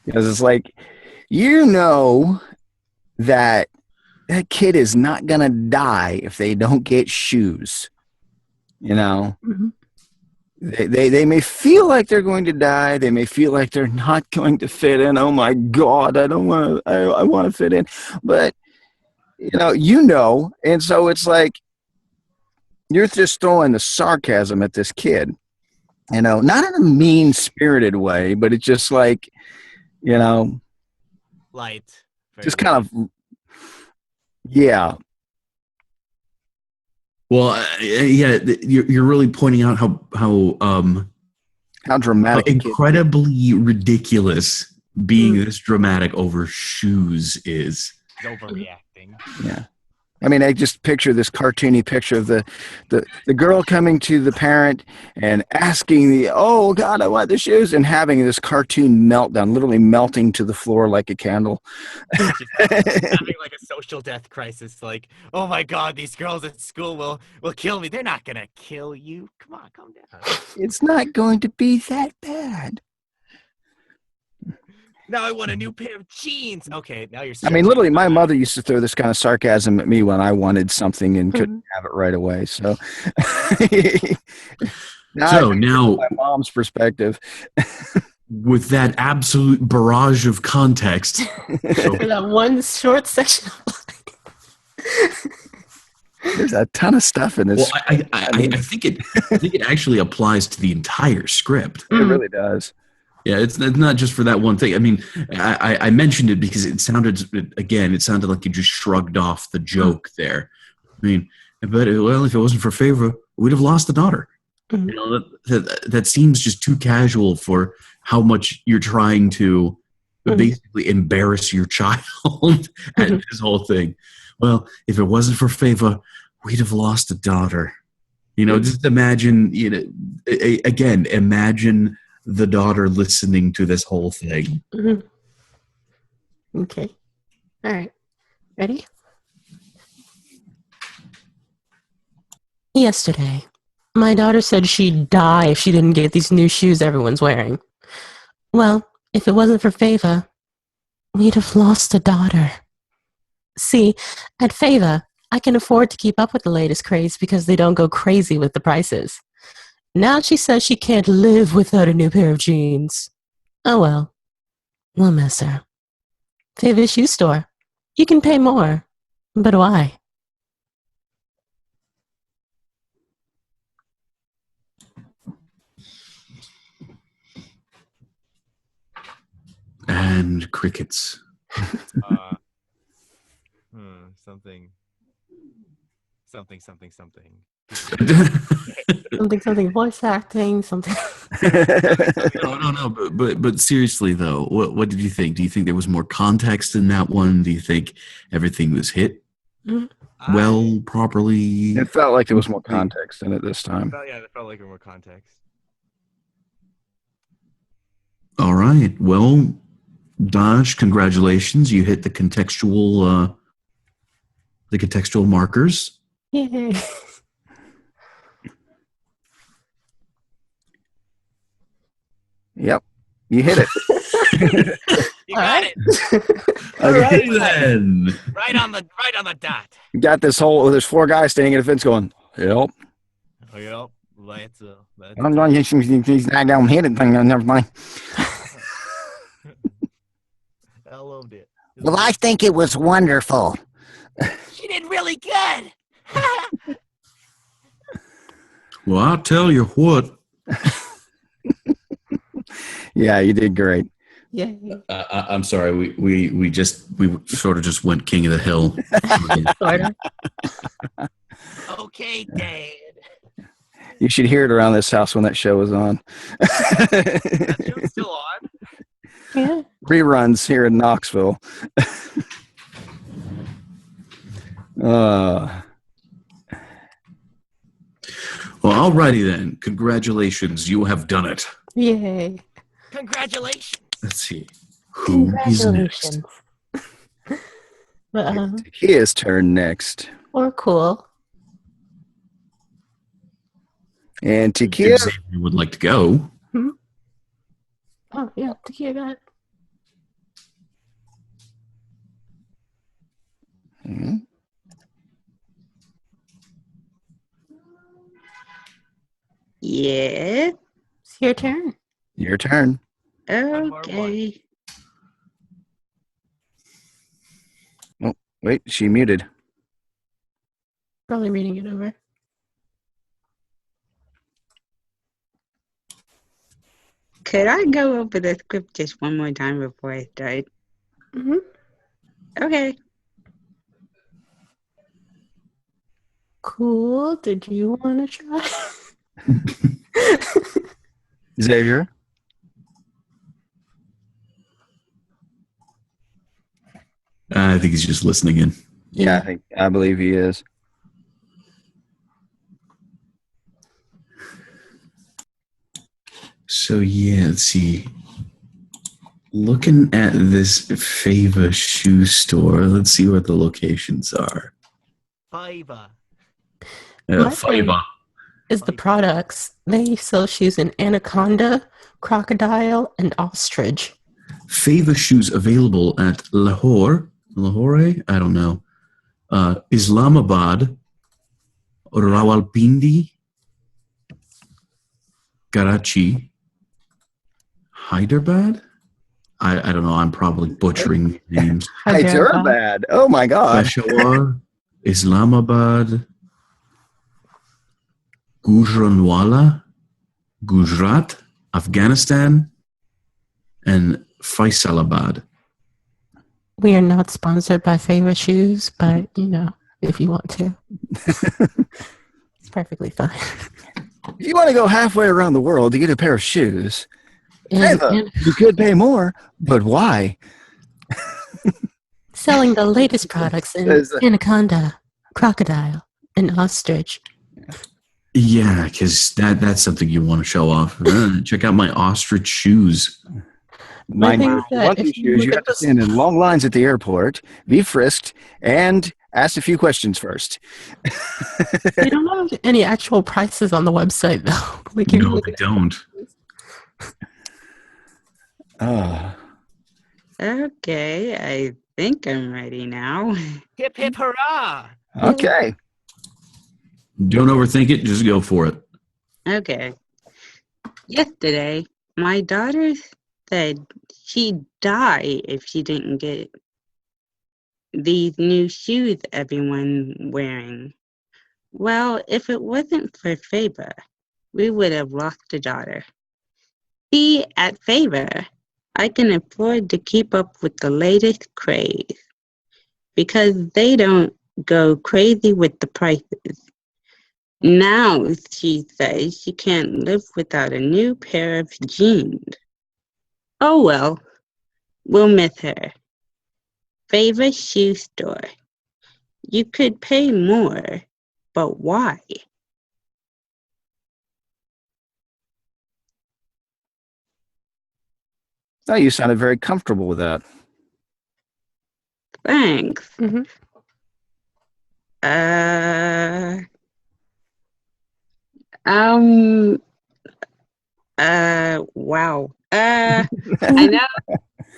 Because it's like, that kid is not going to die if they don't get shoes. Mm-hmm. They may feel like they're going to die. They may feel like they're not going to fit in. Oh my God, I don't want to, I want to fit in. But, and so it's like, you're just throwing the sarcasm at this kid, not in a mean-spirited way, but it's just like, Light. just kind of, yeah. Well, yeah, you're really pointing out how dramatic, incredibly ridiculous being this dramatic over shoes is. He's overreacting. thing. Yeah. I mean, I just picture this cartoony picture of the girl coming to the parent and asking oh God, I want the shoes, and having this cartoon meltdown, literally melting to the floor like a candle. Just having like a social death crisis, like, oh my God, these girls at school will kill me. They're not gonna kill you. Come on, calm down. It's not going to be that bad. Now I want a new pair of jeans. Okay, now you're. I mean, literally, my mother used to throw this kind of sarcasm at me when I wanted something and couldn't have it right away. So, now my mom's perspective. With that absolute barrage of context, For that one short section. There's a ton of stuff in this. Well, I think it actually applies to the entire script. It really does. Yeah, it's not just for that one thing. I mean, I mentioned it because it sounded like you just shrugged off the joke there. I mean, but if it wasn't for favor, we'd have lost the daughter. Mm-hmm. You know, that seems just too casual for how much you're trying to basically embarrass your child at this whole thing. Well, if it wasn't for favor, we'd have lost a daughter. You know, just imagine. You know, again, imagine the daughter listening to this whole thing. Mm-hmm. Okay. All right. Ready? Yesterday, my daughter said she'd die if she didn't get these new shoes everyone's wearing. Well, if it wasn't for Fava, we'd have lost a daughter. See, at Fava, I can afford to keep up with the latest craze because they don't go crazy with the prices. Now she says she can't live without a new pair of jeans. Oh well. We'll miss her. Fava Shoe Store. You can pay more. But why? And crickets. Something. Something voice acting, something. No. But seriously though, what did you think? Do you think there was more context in that one? Do you think everything was hit well, properly? It felt like there was more context in it this time. It felt like there was more context. All right. Well, Dodge, congratulations. You hit the contextual markers. Yay. Yep. You hit it. You got it. All right then. Right on the dot. You got this whole. There's 4 guys standing at the fence going, "Yep." Oh, yep. I'm not. He's not going to hit it. Never mind. I loved it. Well, I think it was wonderful. She did really good. Well, I'll tell you what. Yeah, you did great. Yay. I'm sorry. We sort of just went king of the hill. Sort of. Okay, Dad. You should hear it around this house when that show is on. That show's still on. Yeah. Reruns here in Knoxville. Well, alrighty then. Congratulations. You have done it. Yay. Congratulations. Let's see. Who is next? His turn next. Or cool. And Takia. Xavier would like to go. Oh, yeah. Takia got it. Mm-hmm. Yeah. It's your turn. Your turn. Okay. Oh, wait, she muted. Probably reading it over. Could I go over the script just one more time before I start? Mm-hmm. Okay. Cool. Did you want to try? Xavier. I think he's just listening in. Yeah, I believe he is. So yeah, let's see. Looking at this Fava shoe store, let's see what the locations are. Fiverr. My thing Fava. is the products. They sell shoes in anaconda, crocodile, and ostrich. Fava shoes available at Lahore. Lahore? I don't know. Islamabad, Rawalpindi, Karachi, Hyderabad? I don't know. I'm probably butchering these names. Hyderabad. Oh my God. Peshawar, Islamabad, Gujranwala, Gujarat, Afghanistan, and Faisalabad. We are not sponsored by Favorite Shoes, but if you want to, it's perfectly fine. If you want to go halfway around the world to get a pair of shoes, And you could pay more, but why? selling the latest products in anaconda, crocodile, and ostrich. Yeah, because that's something you want to show off. Check out my ostrich shoes. My thing is that want if these you shoes, look you at have to this, stand in long lines at the airport, be frisked, and ask a few questions first. they don't have any actual prices on the website, though. Like, if you No, look they at don't. Okay, I think I'm ready now. Hip hip hurrah! Okay. Don't overthink it. Just go for it. Okay. Yesterday, my daughter said she'd die if she didn't get these new shoes everyone wearing. Well, if it wasn't for Faber, we would have lost a daughter. See, at Faber, I can afford to keep up with the latest craze because they don't go crazy with the prices. Now she says she can't live without a new pair of jeans. Oh well, we'll miss her. Favorite shoe store. You could pay more, but why? Oh, you sounded very comfortable with that. Thanks. Mhm. Wow. I know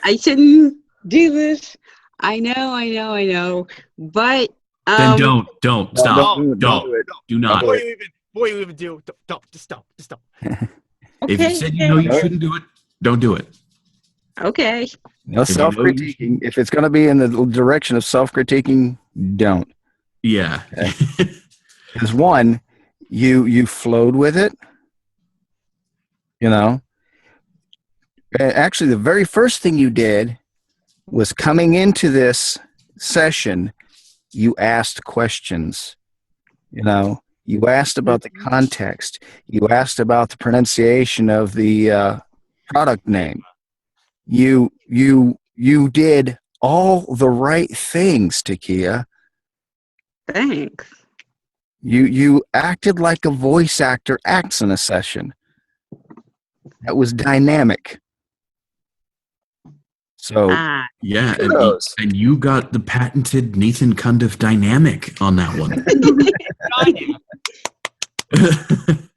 I shouldn't do this. I know. But, Then don't stop. Don't do it. Do not. Before you even do, just stop. If you okay. said you know you shouldn't do it, don't do it. Okay. No If you know you self-critiquing. If it's going to be in the direction of self-critiquing, don't. Yeah. Because one, you flowed with it. Actually, the very first thing you did was coming into this session, you asked questions. You asked about the context. You asked about the pronunciation of the product name. You did all the right things, Takia. Thanks. You acted like a voice actor acts in a session. That was dynamic. So Yeah, kudos. and you got the patented Nathan Cundiff dynamic on that one.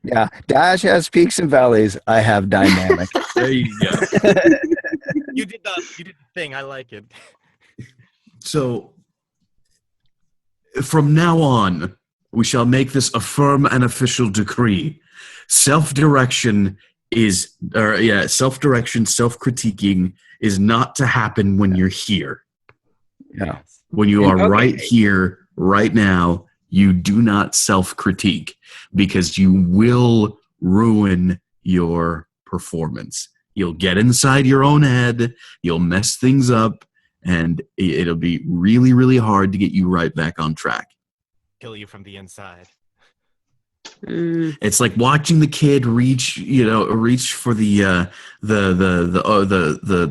Yeah, Dash has peaks and valleys. I have dynamic. There you go. You did the thing. I like it. So, from now on, we shall make this a firm and official decree. Self-direction, self-critiquing is not to happen when you're here. Yeah. When you are Okay. right here, right now, you do not self-critique because you will ruin your performance. You'll get inside your own head, you'll mess things up, and it'll be really, really hard to get you right back on track. Kill you from the inside. It's like watching the kid reach for the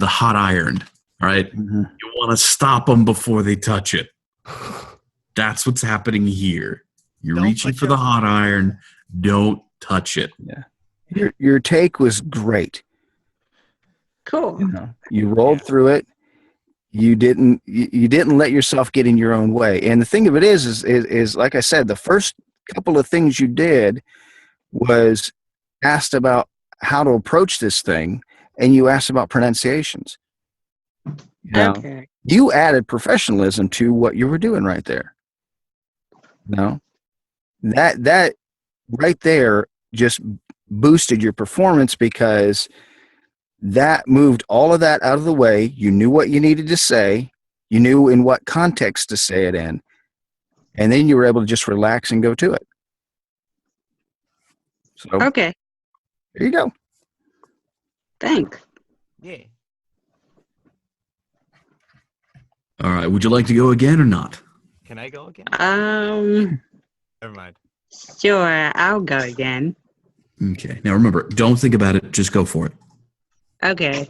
hot iron, right? Mm-hmm. You want to stop them before they touch it. That's what's happening here. You're Don't reaching put for your- the hot iron. Don't touch it. Your take was great. Cool. You rolled through it. You didn't let yourself get in your own way. And the thing of it is like I said, the first couple of things you did was asked about how to approach this thing, and you asked about pronunciations. Okay. You added professionalism to what you were doing right there. That right there just boosted your performance, because that moved all of that out of the way. You knew what you needed to say. You knew in what context to say it in. And then you were able to just relax and go to it. So Okay. there you go. Thanks. Yeah. All right. Would you like to go again or not? Can I go again? Never mind. Sure. I'll go again. Okay. Now remember, don't think about it. Just go for it. Okay.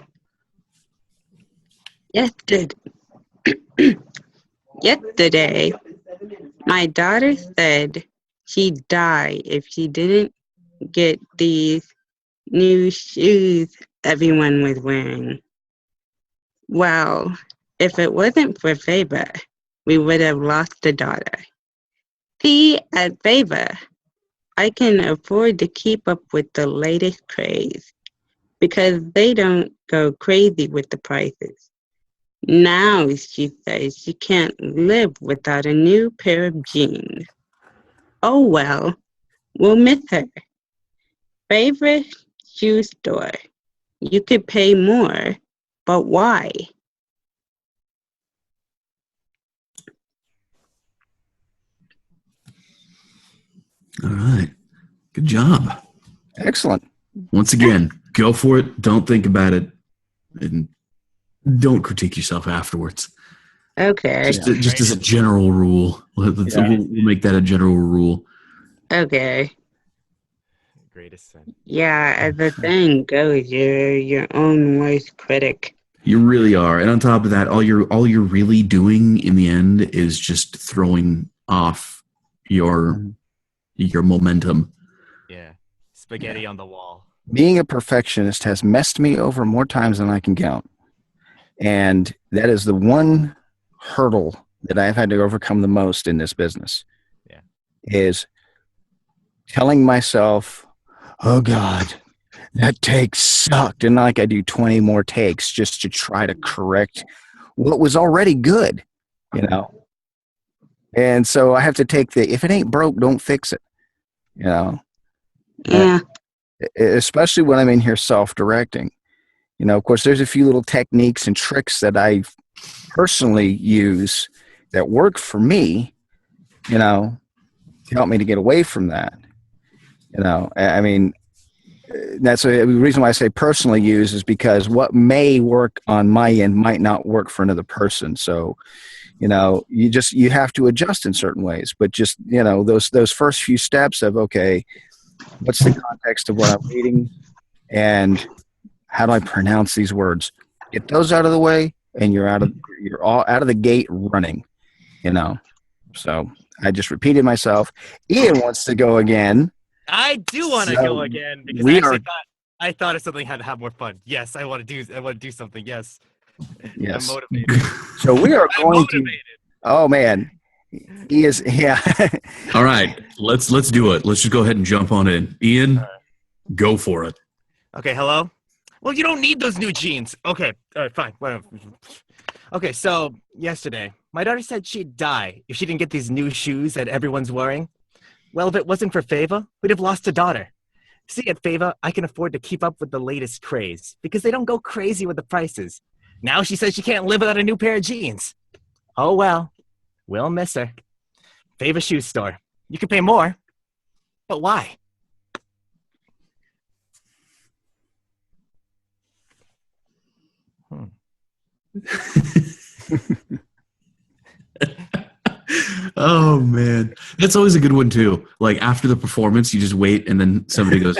Yesterday, my daughter said she'd die if she didn't get these new shoes everyone was wearing. Well, if it wasn't for Favor, we would have lost a daughter. See, at Favor, I can afford to keep up with the latest craze because they don't go crazy with the prices. Now she says she can't live without a new pair of jeans. Oh well, we'll miss her. Favorite shoe store. You could pay more, but why? All right. Good job. Excellent. Once again, go for it. Don't think about it. And don't critique yourself afterwards. Okay, Just as a general rule. We'll make that a general rule. okay. Greatest sin. Yeah, as the saying goes, you're your own worst critic. You really are. And on top of that, all you're really doing in the end is just throwing off your momentum. Yeah. Spaghetti on the wall. Being a perfectionist has messed me over more times than I can count. And that is the one hurdle that I've had to overcome the most in this business. Yeah. Is telling myself, oh God, that take sucked. And like I do 20 more takes just to try to correct what was already good, And so I have to take if it ain't broke, don't fix it, Yeah, especially when I'm in here self-directing. Of course, there's a few little techniques and tricks that I personally use that work for me, to help me to get away from that. I mean, that's the reason why I say personally use is because what may work on my end might not work for another person. So, you have to adjust in certain ways, but just, those first few steps of, okay, what's the context of what I'm reading and how do I pronounce these words? Get those out of the way and you're all out of the gate running, So I just repeated myself. Ian wants to go again. I do want to So go again because I thought of something had to have more fun. Yes, I want to do something. Yes. Yes. I'm motivated. So we are I'm going motivated. to. Oh man, he is. Yeah. All right, let's do it. Let's just go ahead and jump on in. Ian, go for it. Okay, hello? Well, you don't need those new jeans. Okay, all right, fine. Whatever. Okay, so yesterday, my daughter said she'd die if she didn't get these new shoes that everyone's wearing. Well, if it wasn't for Fava, we'd have lost a daughter. See, at Fava, I can afford to keep up with the latest craze because they don't go crazy with the prices. Now she says she can't live without a new pair of jeans. Oh, well, we'll miss her. Fava Shoe Store. You can pay more, but why? Oh man, that's always a good one too. Like after the performance, you just wait, and then somebody goes,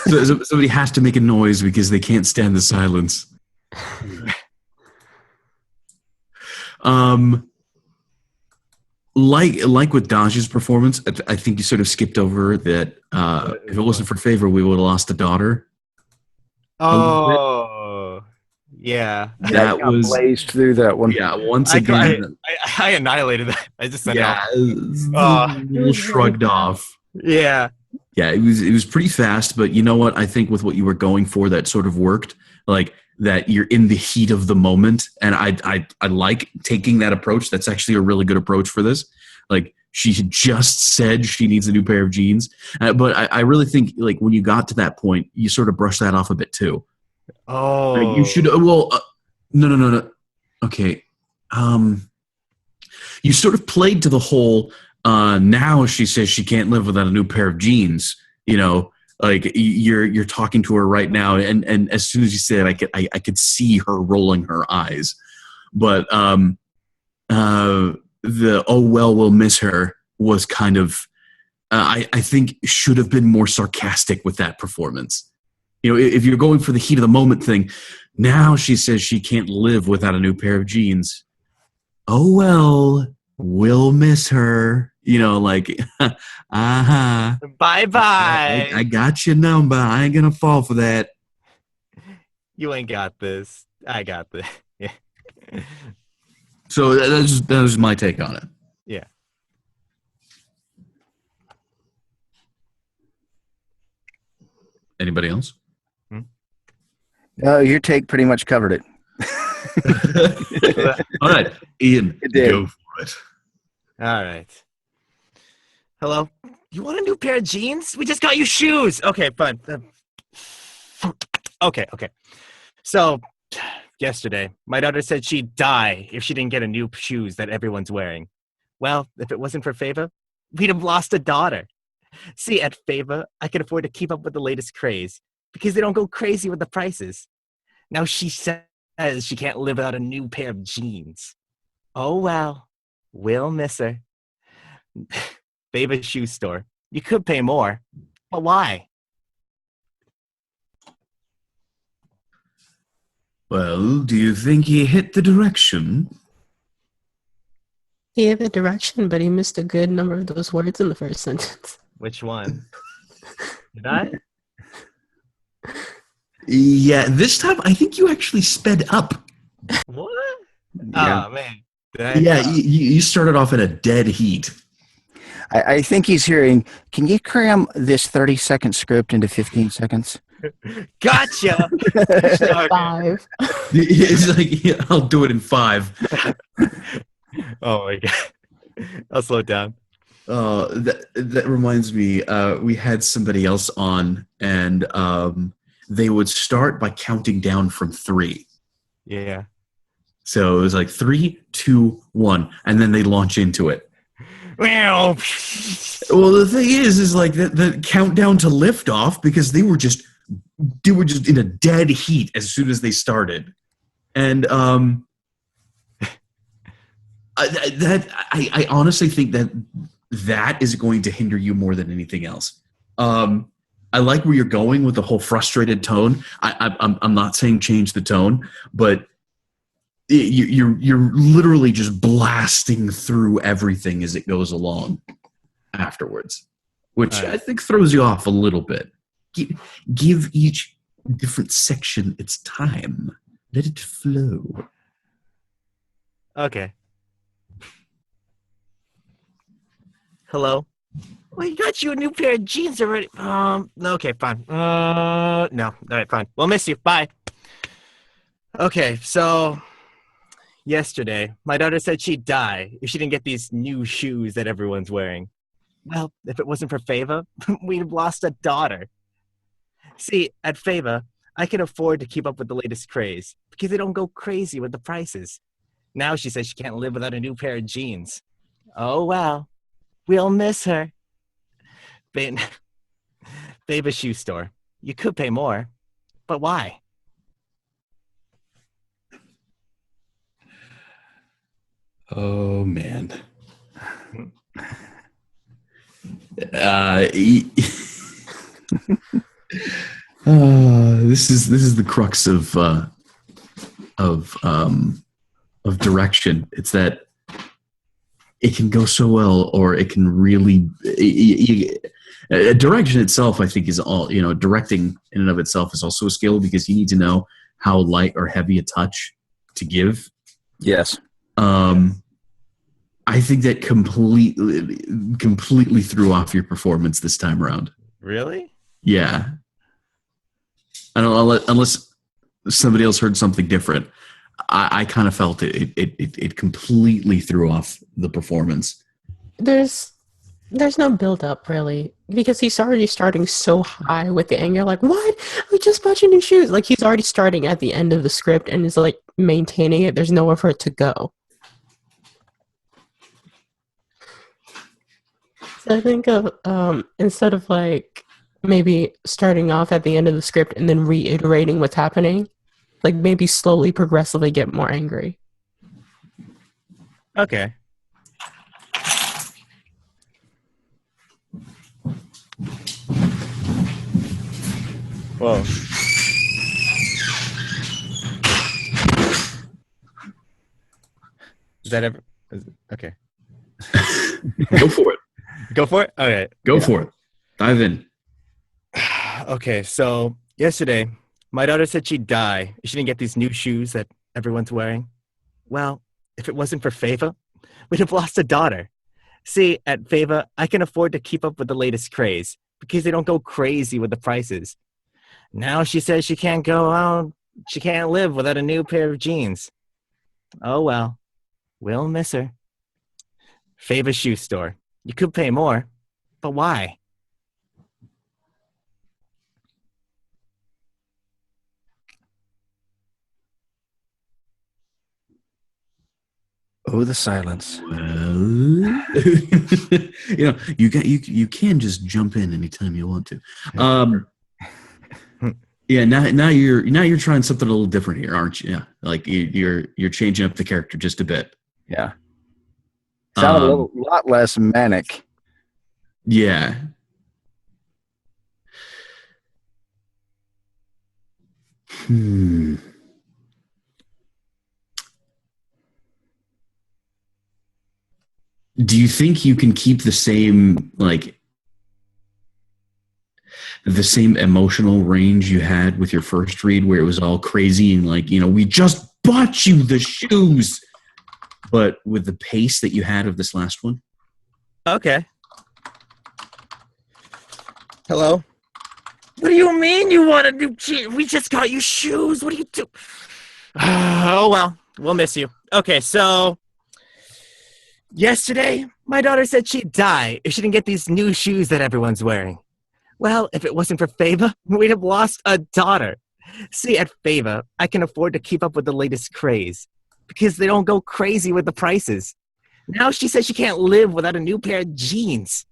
So somebody has to make a noise because they can't stand the silence. Like with Daj's performance, I think you sort of skipped over that. If it wasn't for favor, we would have lost a daughter. A little bit. Oh, yeah. That was Blazed through that one. once I, I, again. I annihilated that. I just sent it Yeah, off. it's Oh. a little shrugged off. Yeah. Yeah, it was pretty fast, but you know what? I think with what you were going for, that sort of worked. Like that, you're in the heat of the moment, and I like taking that approach. That's actually a really good approach for this. Like she had just said she needs a new pair of jeans, but I really think like when you got to that point, you sort of brushed that off a bit too. Oh. Like, you should. Well, no. Okay. You sort of played to the whole. Now she says she can't live without a new pair of jeans. You know, like you're talking to her right now, and as soon as you said, I could see her rolling her eyes. But the oh well, we'll miss her was kind of. I think should have been more sarcastic with that performance. You know, if you're going for the heat of the moment thing, now she says she can't live without a new pair of jeans. Oh well, we'll miss her. You know, like, uh-huh. Bye-bye. I got your number. I ain't gonna fall for that. You ain't got this. I got this. Yeah. So that was my take on it. Yeah. Anybody else? Your take pretty much covered it. All right, Ian, It did. go for it. All right. Hello? You want a new pair of jeans? We just got you shoes. Okay, fine. Okay. So, yesterday, my daughter said she'd die if she didn't get a new shoes that everyone's wearing. Well, if it wasn't for Fava, we'd have lost a daughter. See, at Fava, I can afford to keep up with the latest craze because they don't go crazy with the prices. Now she says she can't live without a new pair of jeans. Oh, well, we'll miss her. Fava shoe store. You could pay more, but why? Well, do you think he hit the direction? He had the direction, but he missed a good number of those words in the first sentence. Which one? Did I? Yeah, this time I think you actually sped up. What? Yeah. Oh, man. Did I? Yeah, you started off in a dead heat. I think he's hearing, can you cram this 30-second script into 15 seconds? Gotcha! Okay. 5. It's like, yeah, I'll do it in 5. Oh, my God. I'll slow it down. That reminds me, we had somebody else on, and they would start by counting down from 3. Yeah. So it was like 3, 2, 1, and then they launch into it. Well, Well, the thing is like the countdown to liftoff, because they were just in a dead heat as soon as they started, and I honestly think that is going to hinder you more than anything else. I like where you're going with the whole frustrated tone. I'm not saying change the tone, but you're literally just blasting through everything as it goes along afterwards, which Right. I think throws you off a little bit. Give each different section its time. Let it flow. okay. Hello? Well, you got you a new pair of jeans already. Okay, fine. No. All right, fine. We'll miss you. Bye. Okay, so yesterday, my daughter said she'd die if she didn't get these new shoes that everyone's wearing. Well, if it wasn't for Fava, we'd have lost a daughter. See, at Fava, I can afford to keep up with the latest craze because they don't go crazy with the prices. Now she says she can't live without a new pair of jeans. Oh, well, we'll miss her. Fava shoe store. You could pay more, but why? Oh man. This is the crux of of direction. It's that it can go so well, or it can really. Direction itself, I think, is all, directing in and of itself is also a skill, because you need to know how light or heavy a touch to give. Yes. I think that completely threw off your performance this time around. Really? Yeah. I don't know, unless somebody else heard something different. I kind of felt it completely threw off the performance. There's no build up really, because he's already starting so high with the anger. Like, what? We just bought you new shoes. Like, he's already starting at the end of the script and is like maintaining it. There's nowhere for it to go. So I think of instead of like maybe starting off at the end of the script and then reiterating what's happening, like maybe slowly, progressively get more angry. Okay. Whoa. Is that ever? Okay. Go for it. Go for it? Okay. Go for it. Dive in. Okay, so yesterday, my daughter said she'd die if she didn't get these new shoes that everyone's wearing. Well, if it wasn't for Fava, we'd have lost a daughter. See, at Fava, I can afford to keep up with the latest craze because they don't go crazy with the prices. Now she says she can't she can't live without a new pair of jeans. Oh well, we'll miss her. Fava Shoe Store. You could pay more, but why? Oh, the silence. Well, you can just jump in anytime you want to. Yeah, now you're trying something a little different here, aren't you? Yeah, like you're changing up the character just a bit. Yeah. Sound a lot less manic. Yeah. Do you think you can keep the same emotional range you had with your first read, where it was all crazy and we just bought you the shoes, but with the pace that you had of this last one? Okay. Hello? What do you mean you want a new jeans? We just got you shoes. What do you do? Oh, well, we'll miss you. Okay, so yesterday, my daughter said she'd die if she didn't get these new shoes that everyone's wearing. Well, if it wasn't for Fava, we'd have lost a daughter. See, at Fava, I can afford to keep up with the latest craze because they don't go crazy with the prices. Now she says she can't live without a new pair of jeans.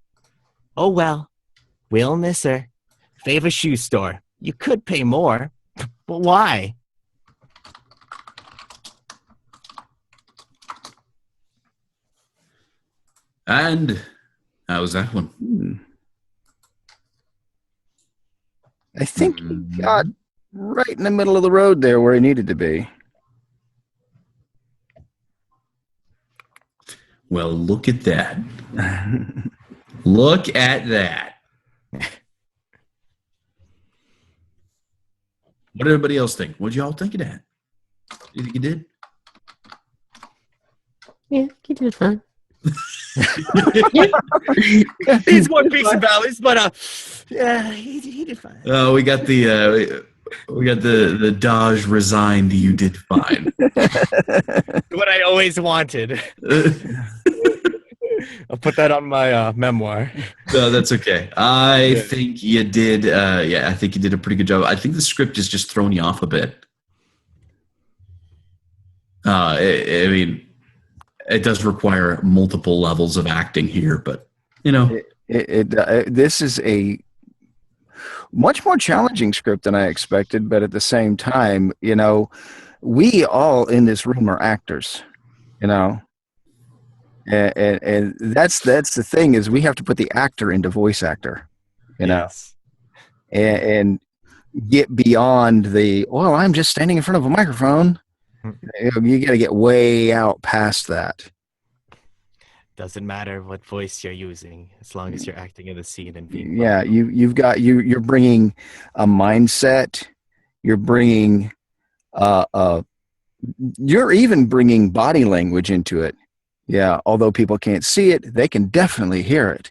Oh, well, we'll miss her. Fava Shoe Store. You could pay more, but why? And how was that one? I think he got right in the middle of the road there where he needed to be. Well, look at that. Look at that. What did everybody else think? What did y'all think of that? You think you did? Yeah, he did fine. These more peaks and valleys, but yeah, he did fine. Oh, we got the Dodge resigned. You did fine. What I always wanted. I'll put that on my memoir. No, that's okay. I think you did. I think you did a pretty good job. I think the script is just throwing you off a bit. I mean, it does require multiple levels of acting here, but this is a much more challenging script than I expected. But at the same time, we all in this room are actors, and that's the thing, is we have to put the actor into voice actor, Yes. and get beyond I'm just standing in front of a microphone. You got to get way out past that. Doesn't matter what voice you're using, as long as you're acting in the scene and being Yeah, vulnerable. you're bringing a mindset. You're bringing you're even bringing body language into it. Yeah, although people can't see it, they can definitely hear it.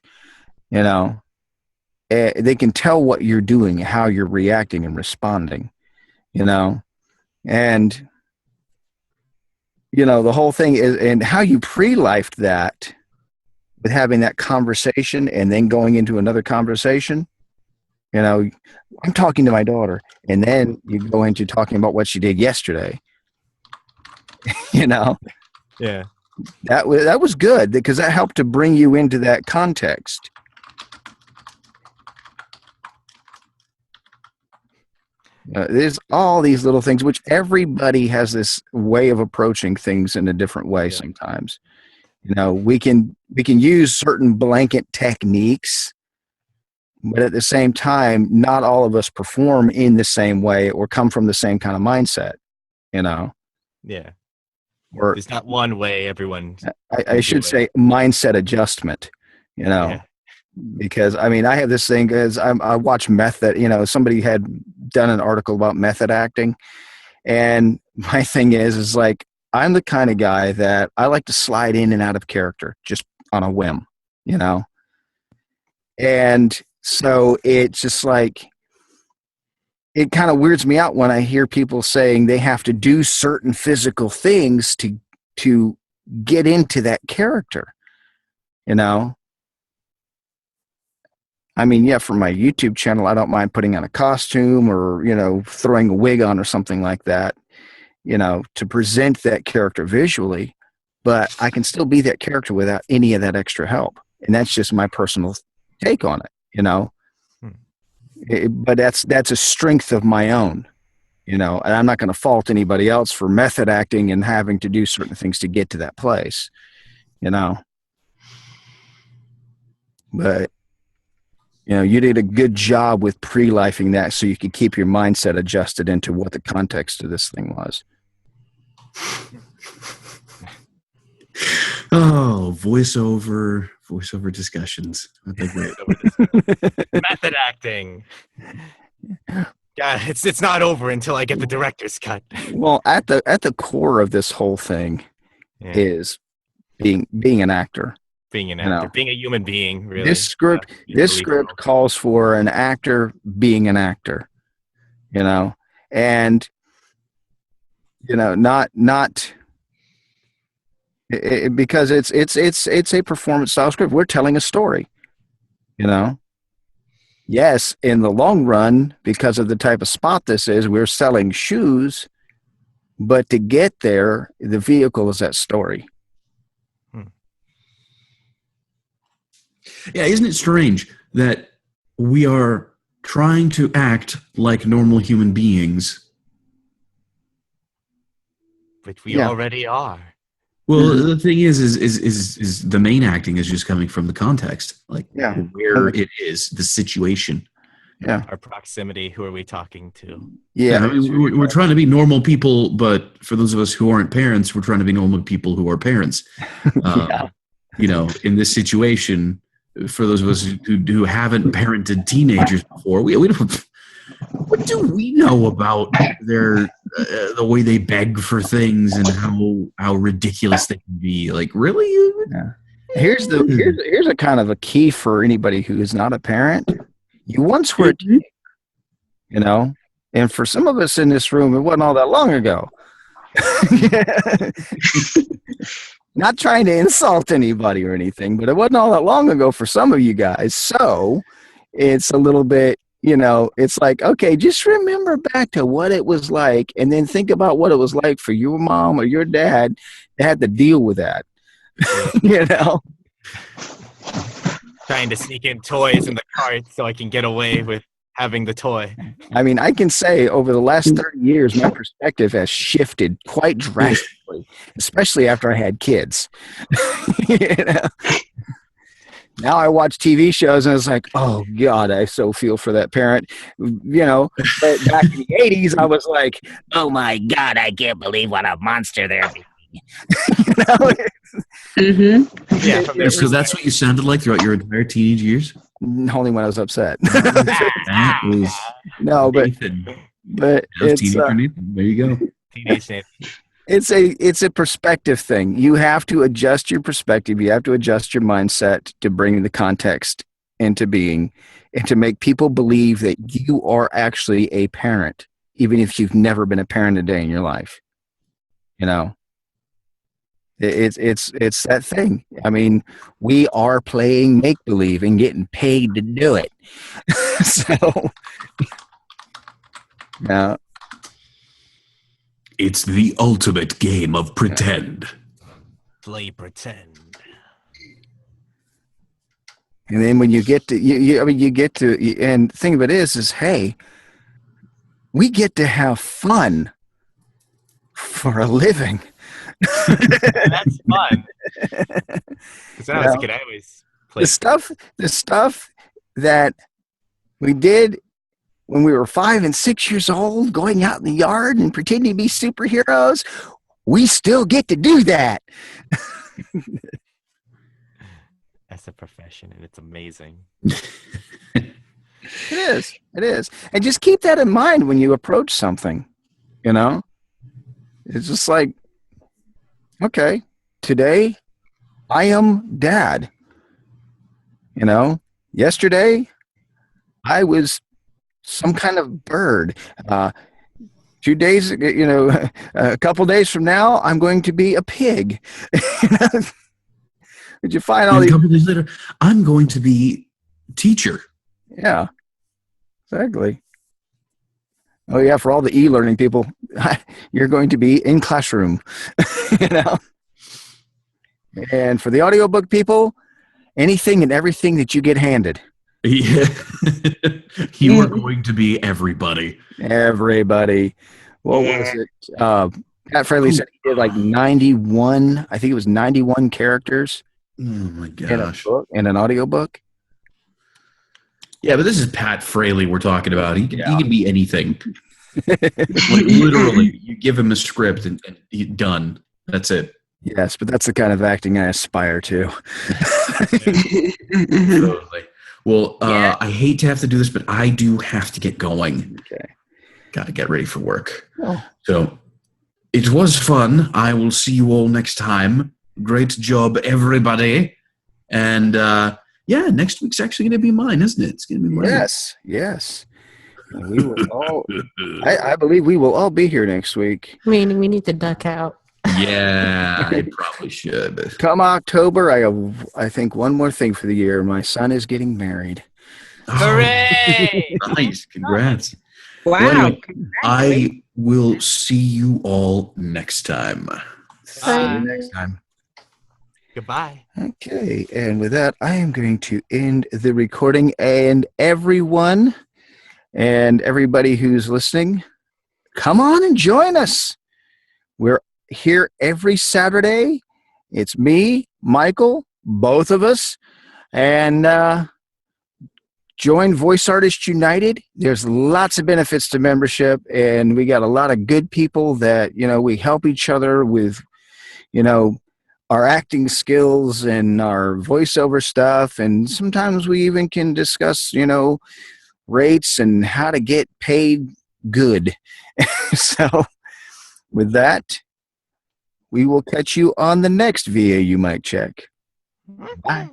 You know, they can tell what you're doing, how you're reacting and responding. You know, and the whole thing is, and how you pre-lifed that with having that conversation and then going into another conversation. I'm talking to my daughter, and then you go into talking about what she did yesterday. you know Yeah. that was good because that helped to bring you into that context. There's all these little things which everybody has this way of approaching things in a different way. Yeah. Sometimes we can use certain blanket techniques, but at the same time not all of us perform in the same way or come from the same kind of mindset. Yeah. Or There's not one way everyone. I should say mindset adjustment. Yeah. Because I have this thing because I watch method. Somebody had done an article about method acting, and my thing is like I'm the kind of guy that I like to slide in and out of character just on a whim, and so it's just like it kind of weirds me out when I hear people saying they have to do certain physical things to get into that character. Yeah, for my YouTube channel, I don't mind putting on a costume or, throwing a wig on or something like that, to present that character visually, but I can still be that character without any of that extra help. And that's just my personal take on it. But that's a strength of my own, and I'm not going to fault anybody else for method acting and having to do certain things to get to that place, but you did a good job with pre-lifing that so you could keep your mindset adjusted into what the context of this thing was. Oh, voiceover discussions. I think Method acting. God, it's not over until I get the director's cut. Well, at the core of this whole thing is being an actor. Being an actor, being a human being, really. This script calls for an actor being an actor, and not because it's a performance style script. We're telling a story, Yes, in the long run, because of the type of spot this is, we're selling shoes, but to get there, the vehicle is that story. Yeah, isn't it strange that we are trying to act like normal human beings? Which we already are. Well, the thing is the main acting is just coming from the context, like where it is, the situation. Yeah. Our proximity, who are we talking to? Yeah, I mean, we're trying to be normal people, but for those of us who aren't parents, we're trying to be normal people who are parents. In this situation, for those of us who haven't parented teenagers before, we don't. What do we know about their the way they beg for things and how ridiculous they can be? Like, really? Yeah. Here's a kind of a key for anybody who is not a parent. You once were a teenager, and for some of us in this room, it wasn't all that long ago. Not trying to insult anybody or anything, but it wasn't all that long ago for some of you guys. So it's a little bit, it's like, okay, just remember back to what it was like and then think about what it was like for your mom or your dad to have to deal with that. Trying to sneak in toys in the cart so I can get away with having the toy. I can say over the last 30 years, my perspective has shifted quite drastically, especially after I had kids. Now I watch TV shows and it's like, oh God, I so feel for that parent. But back in the 80s, I was like, oh my God, I can't believe what a monster they're being. you know? Mm-hmm. Yeah, from their So that's what you sounded like throughout your entire teenage years? Only when I was upset. That was No, but Nathan. but That was it's teenager Nathan. There you go. teenage Nathan. it's a perspective thing. You have to adjust your perspective. You have to adjust your mindset to bring the context into being and to make people believe that you are actually a parent, even if you've never been a parent a day in your life. You know, it's that thing. I mean, we are playing make believe and getting paid to do it. So, yeah. It's the ultimate game of pretend. Play pretend. And then when you get to, you get to, and the thing of it is, hey, we get to have fun for a living. That's fun. Because when I was a kid, I always played. The stuff that we did when we were 5 and 6 years old, going out in the yard and pretending to be superheroes, we still get to do that. That's a profession, and it's amazing. It is. It is. And just keep that in mind when you approach something, It's just like, okay, today I am dad. Yesterday I was some kind of bird. 2 days, a couple days from now, I'm going to be a pig. Did you find all And a these? couple days later, I'm going to be teacher. Yeah, exactly. Oh yeah, for all the e-learning people, you're going to be in classroom, And for the audiobook people, anything and everything that you get handed. Yeah. You are going to be everybody. Everybody. What was it? Pat Fraley said he did like 91. I think it was 91 characters. Oh my In a gosh. book, in an audiobook. Yeah, but this is Pat Fraley we're talking about. He can be anything. Like Yes, literally, you give him a script and he's done. That's it. but that's the kind of acting I aspire to. Totally. Well, I hate to have to do this, but I do have to get going. Okay. Got to get ready for work. Oh. So it was fun. I will see you all next time. Great job, everybody. And next week's actually going to be mine, isn't it? It's going to be mine. Yes. And we will all. I believe we will all be here next week. Meaning we need to duck out. Yeah, I probably should. Come October, I think one more thing for the year. My son is getting married. Hooray! Nice. Congrats. Wow. Well, anyway, I will see you all next time. See you next time. Goodbye. Okay, and with that, I am going to end the recording. And everyone and everybody who's listening, come on and join us. We're here every Saturday. It's me, Michael, both of us, and join Voice Artists United. There's lots of benefits to membership, and we got a lot of good people that, we help each other with, our acting skills and our voiceover stuff. And sometimes we even can discuss, rates and how to get paid good. So with that, we will catch you on the next VAU mic check. Bye.